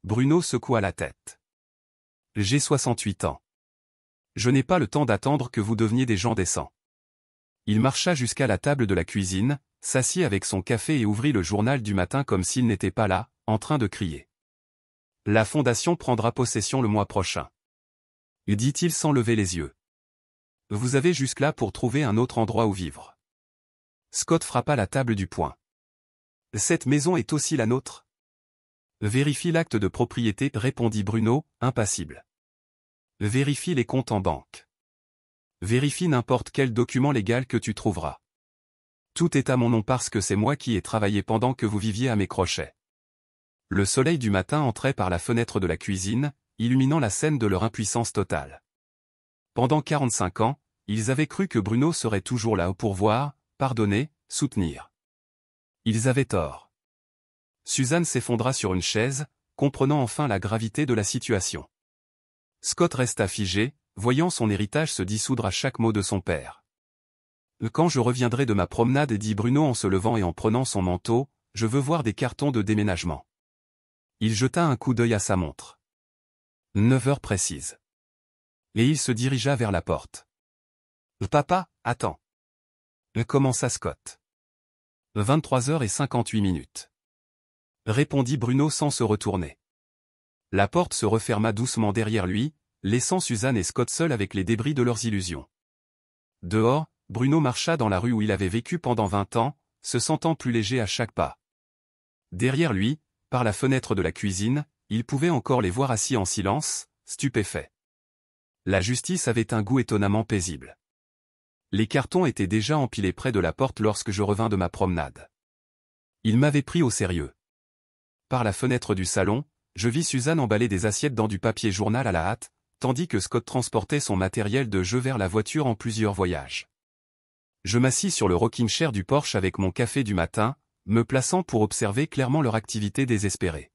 Bruno secoua la tête. J'ai 68 ans. Je n'ai pas le temps d'attendre que vous deveniez des gens décents. Il marcha jusqu'à la table de la cuisine, s'assit avec son café et ouvrit le journal du matin comme s'il n'était pas là, en train de crier. La fondation prendra possession le mois prochain. Dit-il sans lever les yeux. Vous avez jusque-là pour trouver un autre endroit où vivre. Scott frappa la table du poing. Cette maison est aussi la nôtre ? Vérifie l'acte de propriété, répondit Bruno, impassible. Vérifie les comptes en banque. Vérifie n'importe quel document légal que tu trouveras. Tout est à mon nom parce que c'est moi qui ai travaillé pendant que vous viviez à mes crochets. Le soleil du matin entrait par la fenêtre de la cuisine, illuminant la scène de leur impuissance totale. Pendant 45 ans, ils avaient cru que Bruno serait toujours là pour voir, pardonner, soutenir. Ils avaient tort. Suzanne s'effondra sur une chaise, comprenant enfin la gravité de la situation. Scott resta figé, voyant son héritage se dissoudre à chaque mot de son père. « Quand je reviendrai de ma promenade, dit Bruno en se levant et en prenant son manteau, je veux voir des cartons de déménagement. » Il jeta un coup d'œil à sa montre. 9 heures précises. Et il se dirigea vers la porte. « Papa, attends. » commença Scott. 23h58. répondit Bruno sans se retourner. La porte se referma doucement derrière lui, laissant Suzanne et Scott seuls avec les débris de leurs illusions. Dehors, Bruno marcha dans la rue où il avait vécu pendant 20 ans, se sentant plus léger à chaque pas. Derrière lui, par la fenêtre de la cuisine, il pouvait encore les voir assis en silence, stupéfaits. La justice avait un goût étonnamment paisible. Les cartons étaient déjà empilés près de la porte lorsque je revins de ma promenade. Ils m'avaient pris au sérieux. Par la fenêtre du salon, je vis Suzanne emballer des assiettes dans du papier journal à la hâte, tandis que Scott transportait son matériel de jeu vers la voiture en plusieurs voyages. Je m'assis sur le rocking chair du Porsche avec mon café du matin, me plaçant pour observer clairement leur activité désespérée.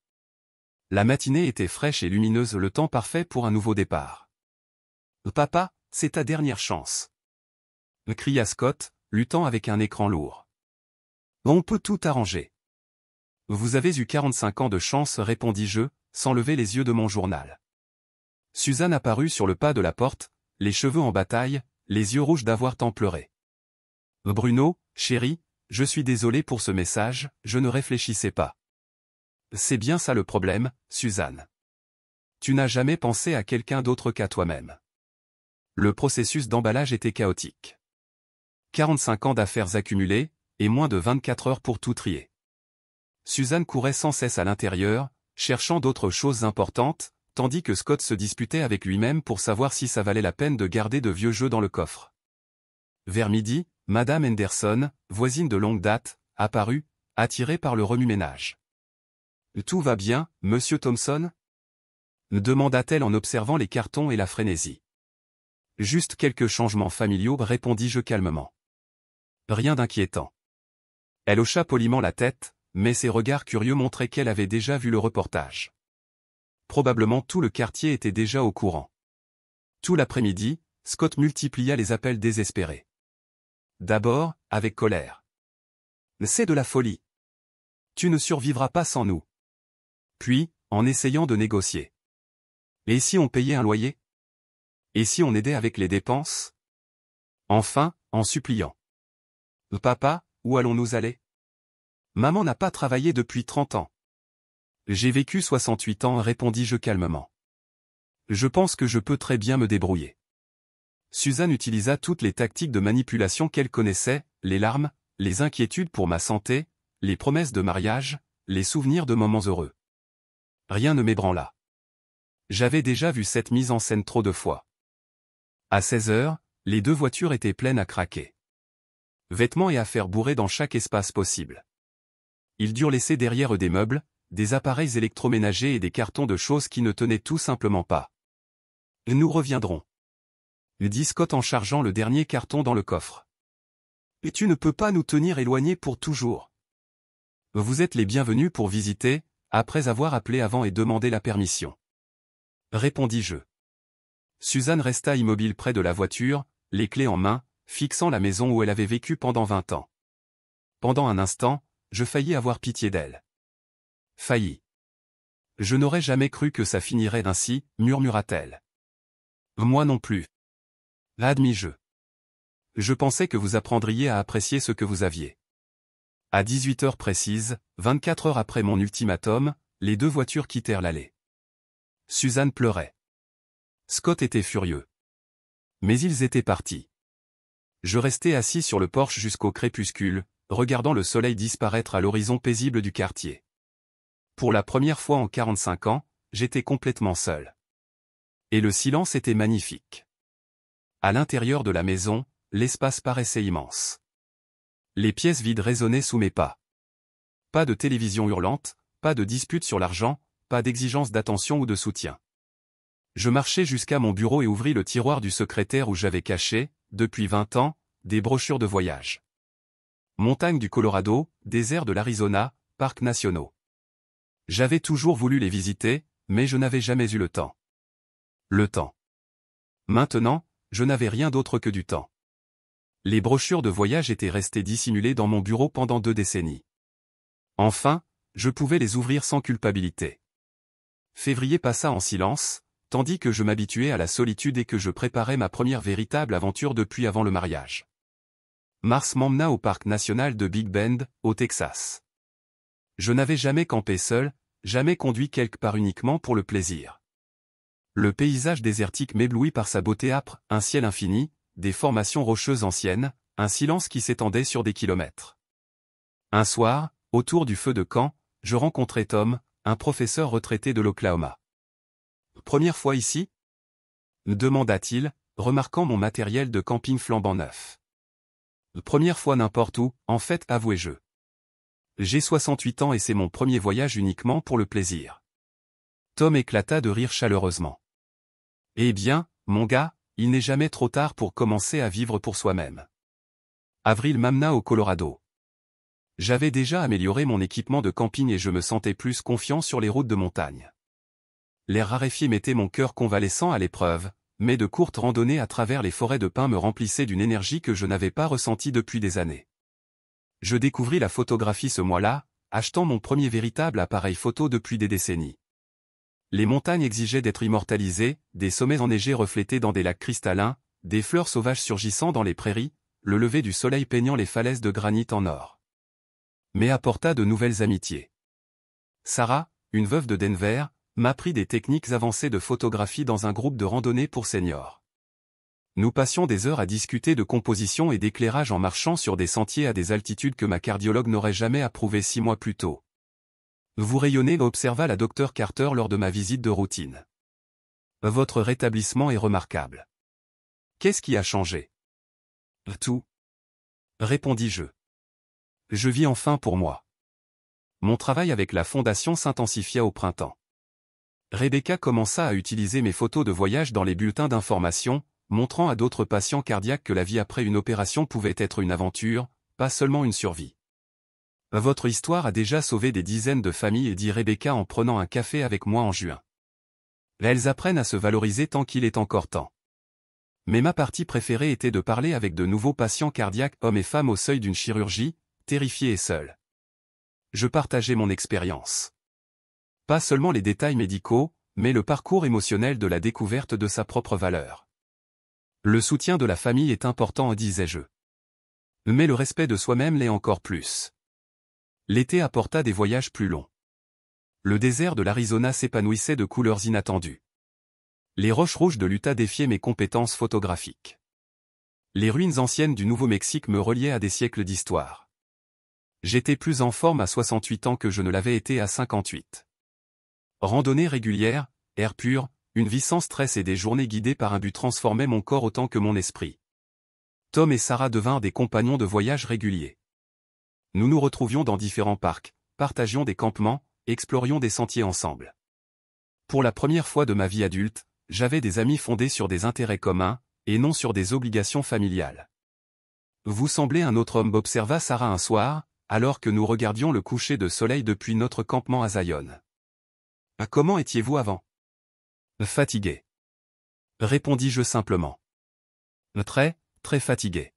La matinée était fraîche et lumineuse, le temps parfait pour un nouveau départ. « Papa, c'est ta dernière chance !» me cria Scott, luttant avec un écran lourd. « On peut tout arranger. »« Vous avez eu 45 ans de chance, répondis-je, sans lever les yeux de mon journal. » Suzanne apparut sur le pas de la porte, les cheveux en bataille, les yeux rouges d'avoir tant pleuré. « Bruno, chéri, je suis désolé pour ce message, je ne réfléchissais pas. » « C'est bien ça le problème, Suzanne. Tu n'as jamais pensé à quelqu'un d'autre qu'à toi-même. » Le processus d'emballage était chaotique. 45 ans d'affaires accumulées, et moins de 24 heures pour tout trier. Suzanne courait sans cesse à l'intérieur, cherchant d'autres choses importantes, tandis que Scott se disputait avec lui-même pour savoir si ça valait la peine de garder de vieux jeux dans le coffre. Vers midi, Madame Henderson, voisine de longue date, apparut, attirée par le remue-ménage. « Tout va bien, Monsieur Thompson ?» demanda-t-elle en observant les cartons et la frénésie. « Juste quelques changements familiaux, répondis-je calmement. Rien d'inquiétant. » Elle hocha poliment la tête, mais ses regards curieux montraient qu'elle avait déjà vu le reportage. Probablement tout le quartier était déjà au courant. Tout l'après-midi, Scott multiplia les appels désespérés. D'abord, avec colère. « C'est de la folie. Tu ne survivras pas sans nous. » Puis, en essayant de négocier. « Et si on payait un loyer? Et si on aidait avec les dépenses? » Enfin, en suppliant. « Papa, où allons-nous aller? Maman n'a pas travaillé depuis 30 ans. » « J'ai vécu 68 ans, répondis-je calmement. Je pense que je peux très bien me débrouiller. » Suzanne utilisa toutes les tactiques de manipulation qu'elle connaissait, les larmes, les inquiétudes pour ma santé, les promesses de mariage, les souvenirs de moments heureux. Rien ne m'ébranla. J'avais déjà vu cette mise en scène trop de fois. À 16 heures, les deux voitures étaient pleines à craquer. Vêtements et affaires bourrés dans chaque espace possible. Ils durent laisser derrière eux des meubles, des appareils électroménagers et des cartons de choses qui ne tenaient tout simplement pas. « Nous reviendrons. » dit Scott en chargeant le dernier carton dans le coffre. « Et tu ne peux pas nous tenir éloignés pour toujours. Vous êtes les bienvenus pour visiter, après avoir appelé avant et demandé la permission. » Répondis-je. Suzanne resta immobile près de la voiture, les clés en main, fixant la maison où elle avait vécu pendant 20 ans. Pendant un instant, je faillis avoir pitié d'elle. Failli. Je n'aurais jamais cru que ça finirait ainsi, murmura-t-elle. Moi non plus. Admis-je. Je pensais que vous apprendriez à apprécier ce que vous aviez. À 18 heures précises, 24 heures après mon ultimatum, les deux voitures quittèrent l'allée. Suzanne pleurait. Scott était furieux. Mais ils étaient partis. Je restai assis sur le porche jusqu'au crépuscule, regardant le soleil disparaître à l'horizon paisible du quartier. Pour la première fois en 45 ans, j'étais complètement seul. Et le silence était magnifique. À l'intérieur de la maison, l'espace paraissait immense. Les pièces vides résonnaient sous mes pas. Pas de télévision hurlante, pas de dispute sur l'argent, pas d'exigence d'attention ou de soutien. Je marchai jusqu'à mon bureau et ouvris le tiroir du secrétaire où j'avais caché, depuis 20 ans, des brochures de voyage. Montagnes du Colorado, déserts de l'Arizona, parcs nationaux. J'avais toujours voulu les visiter, mais je n'avais jamais eu le temps. Le temps. Maintenant, je n'avais rien d'autre que du temps. Les brochures de voyage étaient restées dissimulées dans mon bureau pendant 2 décennies. Enfin, je pouvais les ouvrir sans culpabilité. Février passa en silence, tandis que je m'habituais à la solitude et que je préparais ma première véritable aventure depuis avant le mariage. Mars m'emmena au parc national de Big Bend, au Texas. Je n'avais jamais campé seul, jamais conduit quelque part uniquement pour le plaisir. Le paysage désertique m'éblouit par sa beauté âpre, un ciel infini, des formations rocheuses anciennes, un silence qui s'étendait sur des kilomètres. Un soir, autour du feu de camp, je rencontrai Tom, un professeur retraité de l'Oklahoma. « Première fois ici ?» demanda-t-il, remarquant mon matériel de camping flambant neuf. « Première fois n'importe où, en fait, avouai-je. J'ai 68 ans et c'est mon premier voyage uniquement pour le plaisir. » Tom éclata de rire chaleureusement. « Eh bien, mon gars, il n'est jamais trop tard pour commencer à vivre pour soi-même. » Avril m'amena au Colorado. J'avais déjà amélioré mon équipement de camping et je me sentais plus confiant sur les routes de montagne. L'air raréfié mettait mon cœur convalescent à l'épreuve, mais de courtes randonnées à travers les forêts de pins me remplissaient d'une énergie que je n'avais pas ressentie depuis des années. Je découvris la photographie ce mois-là, achetant mon premier véritable appareil photo depuis des décennies. Les montagnes exigeaient d'être immortalisées, des sommets enneigés reflétés dans des lacs cristallins, des fleurs sauvages surgissant dans les prairies, le lever du soleil peignant les falaises de granit en or. Mais apporta de nouvelles amitiés. Sarah, une veuve de Denver, m'apprit des techniques avancées de photographie dans un groupe de randonnée pour seniors. Nous passions des heures à discuter de composition et d'éclairage en marchant sur des sentiers à des altitudes que ma cardiologue n'aurait jamais approuvées 6 mois plus tôt. Vous rayonnez, observa la docteure Carter lors de ma visite de routine. Votre rétablissement est remarquable. Qu'est-ce qui a changé? Tout. Répondis-je. Je vis enfin pour moi. Mon travail avec la fondation s'intensifia au printemps. Rebecca commença à utiliser mes photos de voyage dans les bulletins d'information, montrant à d'autres patients cardiaques que la vie après une opération pouvait être une aventure, pas seulement une survie. Votre histoire a déjà sauvé des dizaines de familles, dit Rebecca en prenant un café avec moi en juin. Elles apprennent à se valoriser tant qu'il est encore temps. Mais ma partie préférée était de parler avec de nouveaux patients cardiaques, hommes et femmes au seuil d'une chirurgie, terrifiés et seuls. Je partageais mon expérience. Pas seulement les détails médicaux, mais le parcours émotionnel de la découverte de sa propre valeur. Le soutien de la famille est important, disais-je. Mais le respect de soi-même l'est encore plus. L'été apporta des voyages plus longs. Le désert de l'Arizona s'épanouissait de couleurs inattendues. Les roches rouges de l'Utah défiaient mes compétences photographiques. Les ruines anciennes du Nouveau-Mexique me reliaient à des siècles d'histoire. J'étais plus en forme à 68 ans que je ne l'avais été à 58. Randonnée régulière, air pur, une vie sans stress et des journées guidées par un but transformaient mon corps autant que mon esprit. Tom et Sarah devinrent des compagnons de voyage réguliers. Nous nous retrouvions dans différents parcs, partagions des campements, explorions des sentiers ensemble. Pour la première fois de ma vie adulte, j'avais des amis fondés sur des intérêts communs, et non sur des obligations familiales. Vous semblez un autre homme, observa Sarah un soir, alors que nous regardions le coucher de soleil depuis notre campement à Zion. Comment étiez-vous avant? Fatigué. Répondis-je simplement. Très, très fatigué.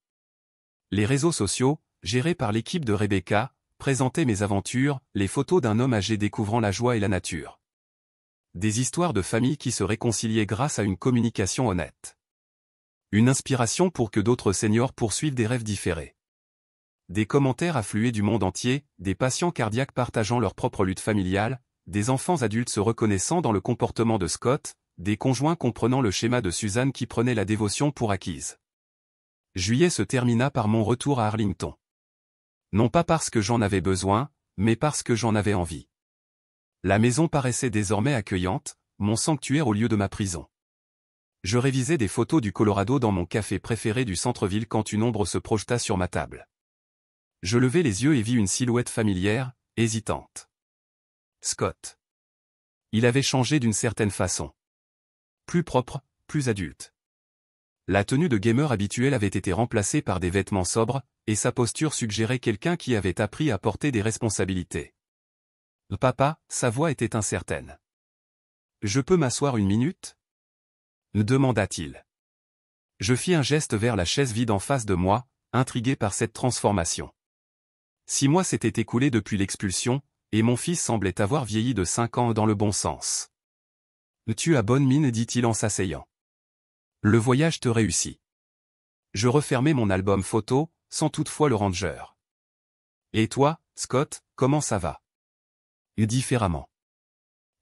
Les réseaux sociaux, gérés par l'équipe de Rebecca, présentaient mes aventures, les photos d'un homme âgé découvrant la joie et la nature. Des histoires de famille qui se réconciliaient grâce à une communication honnête. Une inspiration pour que d'autres seniors poursuivent des rêves différés. Des commentaires affluaient du monde entier, des patients cardiaques partageant leur propre lutte familiale, des enfants adultes se reconnaissant dans le comportement de Scott, des conjoints comprenant le schéma de Suzanne qui prenait la dévotion pour acquise. Juillet se termina par mon retour à Arlington. Non pas parce que j'en avais besoin, mais parce que j'en avais envie. La maison paraissait désormais accueillante, mon sanctuaire au lieu de ma prison. Je révisais des photos du Colorado dans mon café préféré du centre-ville quand une ombre se projeta sur ma table. Je levai les yeux et vis une silhouette familière, hésitante. Scott. Il avait changé d'une certaine façon. Plus propre, plus adulte. La tenue de gamer habituelle avait été remplacée par des vêtements sobres, et sa posture suggérait quelqu'un qui avait appris à porter des responsabilités. Papa, sa voix était incertaine. Je peux m'asseoir une minute? Demanda-t-il. Je fis un geste vers la chaise vide en face de moi, intrigué par cette transformation. 6 mois s'étaient écoulés depuis l'expulsion, et mon fils semblait avoir vieilli de 5 ans dans le bon sens. Tu as bonne mine, dit-il en s'asseyant. Le voyage te réussit. Je refermai mon album photo, sans toutefois le ranger. Et toi, Scott, comment ça va? Différemment.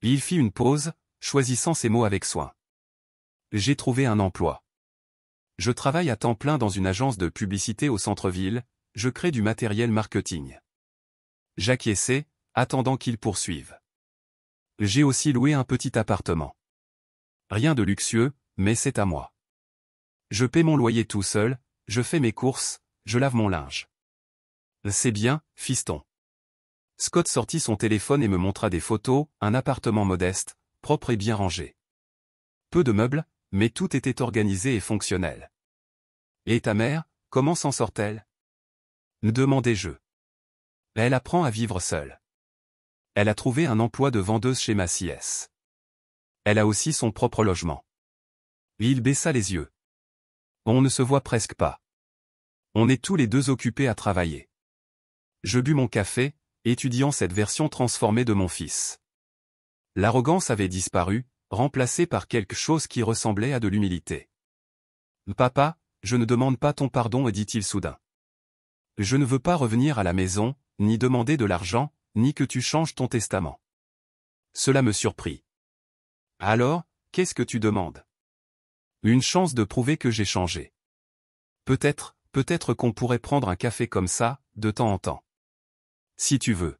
Il fit une pause, choisissant ses mots avec soin. J'ai trouvé un emploi. Je travaille à temps plein dans une agence de publicité au centre-ville, je crée du matériel marketing. J'acquiesçai, attendant qu'il poursuive. J'ai aussi loué un petit appartement. Rien de luxueux, mais c'est à moi. Je paie mon loyer tout seul, je fais mes courses, je lave mon linge. C'est bien, fiston. Scott sortit son téléphone et me montra des photos, un appartement modeste, propre et bien rangé. Peu de meubles, mais tout était organisé et fonctionnel. Et ta mère, comment s'en sort-elle? Demandai-je. Elle apprend à vivre seule. Elle a trouvé un emploi de vendeuse chez Macy's. Elle a aussi son propre logement. Il baissa les yeux. On ne se voit presque pas. On est tous les deux occupés à travailler. Je bus mon café, étudiant cette version transformée de mon fils. L'arrogance avait disparu, remplacée par quelque chose qui ressemblait à de l'humilité. Papa, je ne demande pas ton pardon, dit-il soudain. Je ne veux pas revenir à la maison, ni demander de l'argent, ni que tu changes ton testament. Cela me surprit. Alors, qu'est-ce que tu demandes? Une chance de prouver que j'ai changé. Peut-être qu'on pourrait prendre un café comme ça, de temps en temps. Si tu veux.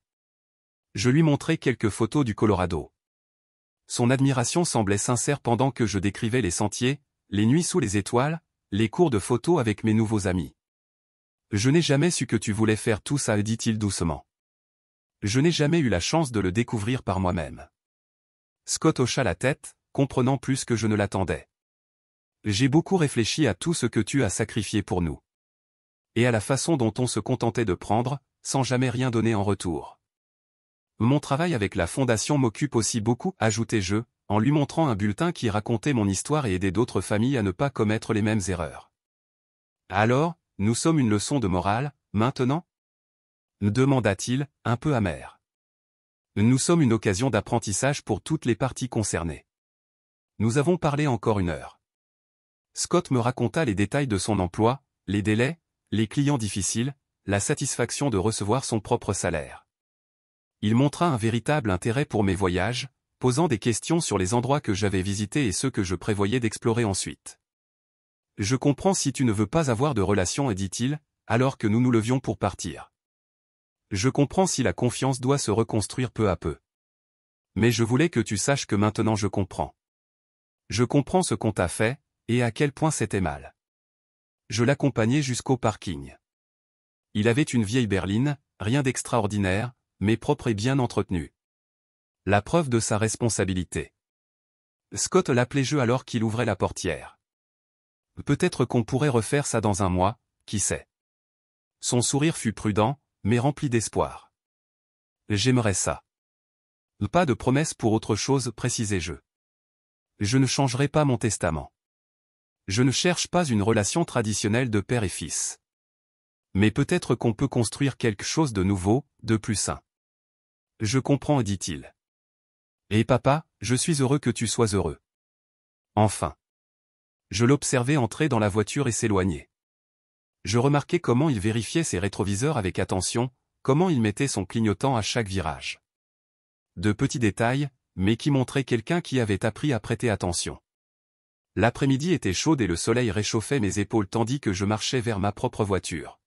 Je lui montrai quelques photos du Colorado. Son admiration semblait sincère pendant que je décrivais les sentiers, les nuits sous les étoiles, les cours de photos avec mes nouveaux amis. Je n'ai jamais su que tu voulais faire tout ça, dit-il doucement. Je n'ai jamais eu la chance de le découvrir par moi-même. Scott hocha la tête, comprenant plus que je ne l'attendais. J'ai beaucoup réfléchi à tout ce que tu as sacrifié pour nous. Et à la façon dont on se contentait de prendre, sans jamais rien donner en retour. Mon travail avec la fondation m'occupe aussi beaucoup, ajoutai-je, en lui montrant un bulletin qui racontait mon histoire et aidait d'autres familles à ne pas commettre les mêmes erreurs. Alors, nous sommes une leçon de morale, maintenant? Demanda-t-il, un peu amer. Nous sommes une occasion d'apprentissage pour toutes les parties concernées. Nous avons parlé encore 1 heure. Scott me raconta les détails de son emploi, les délais, les clients difficiles, la satisfaction de recevoir son propre salaire. Il montra un véritable intérêt pour mes voyages, posant des questions sur les endroits que j'avais visités et ceux que je prévoyais d'explorer ensuite. Je comprends si tu ne veux pas avoir de relation, dit-il, alors que nous nous levions pour partir. Je comprends si la confiance doit se reconstruire peu à peu. Mais je voulais que tu saches que maintenant je comprends. Je comprends ce qu'on t'a fait, et à quel point c'était mal. Je l'accompagnai jusqu'au parking. Il avait une vieille berline, rien d'extraordinaire, mais propre et bien entretenue. La preuve de sa responsabilité. Scott l'appelait alors qu'il ouvrait la portière. Peut-être qu'on pourrait refaire ça dans 1 mois, qui sait. Son sourire fut prudent, mais rempli d'espoir. J'aimerais ça. Pas de promesse pour autre chose, précisai-je. Je ne changerai pas mon testament. Je ne cherche pas une relation traditionnelle de père et fils. Mais peut-être qu'on peut construire quelque chose de nouveau, de plus sain. Je comprends, dit-il. Et papa, je suis heureux que tu sois heureux. Enfin. Je l'observais entrer dans la voiture et s'éloigner. Je remarquai comment il vérifiait ses rétroviseurs avec attention, comment il mettait son clignotant à chaque virage. De petits détails, mais qui montraient quelqu'un qui avait appris à prêter attention. L'après-midi était chaude et le soleil réchauffait mes épaules tandis que je marchais vers ma propre voiture.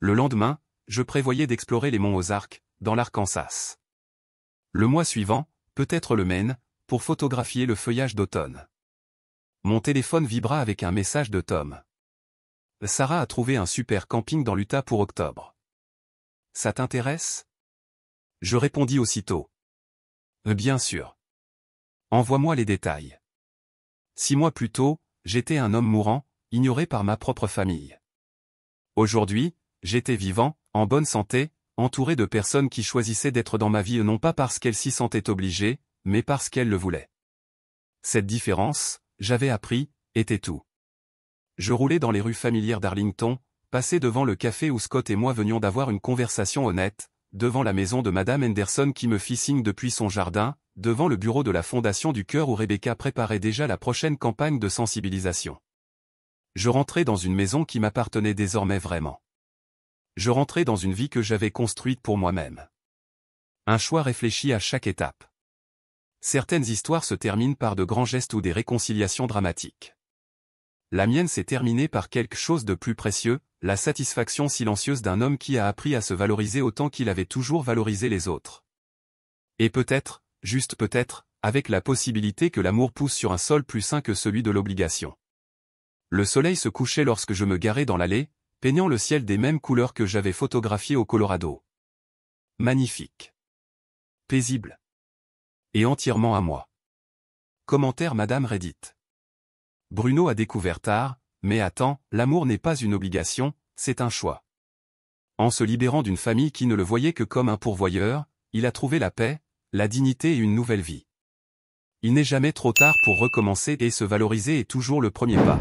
Le lendemain, je prévoyais d'explorer les monts Ozarks, dans l'Arkansas. Le mois suivant, peut-être le Maine, pour photographier le feuillage d'automne. Mon téléphone vibra avec un message de Tom. Sarah a trouvé un super camping dans l'Utah pour octobre. Ça t'intéresse? Je répondis aussitôt. Bien sûr. Envoie-moi les détails. 6 mois plus tôt, j'étais un homme mourant, ignoré par ma propre famille. Aujourd'hui, j'étais vivant, en bonne santé, entouré de personnes qui choisissaient d'être dans ma vie non pas parce qu'elles s'y sentaient obligées, mais parce qu'elles le voulaient. Cette différence, j'avais appris, était tout. Je roulais dans les rues familières d'Arlington, passais devant le café où Scott et moi venions d'avoir une conversation honnête, devant la maison de Madame Henderson qui me fit signe depuis son jardin, devant le bureau de la Fondation du Cœur où Rebecca préparait déjà la prochaine campagne de sensibilisation. Je rentrais dans une maison qui m'appartenait désormais vraiment. Je rentrais dans une vie que j'avais construite pour moi-même. Un choix réfléchi à chaque étape. Certaines histoires se terminent par de grands gestes ou des réconciliations dramatiques. La mienne s'est terminée par quelque chose de plus précieux, la satisfaction silencieuse d'un homme qui a appris à se valoriser autant qu'il avait toujours valorisé les autres. Et peut-être, juste peut-être, avec la possibilité que l'amour pousse sur un sol plus sain que celui de l'obligation. Le soleil se couchait lorsque je me garais dans l'allée, peignant le ciel des mêmes couleurs que j'avais photographiées au Colorado. Magnifique. Paisible. Et entièrement à moi. Commentaire Madame Reddit. Bruno a découvert tard, mais attends, l'amour n'est pas une obligation, c'est un choix. En se libérant d'une famille qui ne le voyait que comme un pourvoyeur, il a trouvé la paix, la dignité et une nouvelle vie. Il n'est jamais trop tard pour recommencer et se valoriser est toujours le premier pas.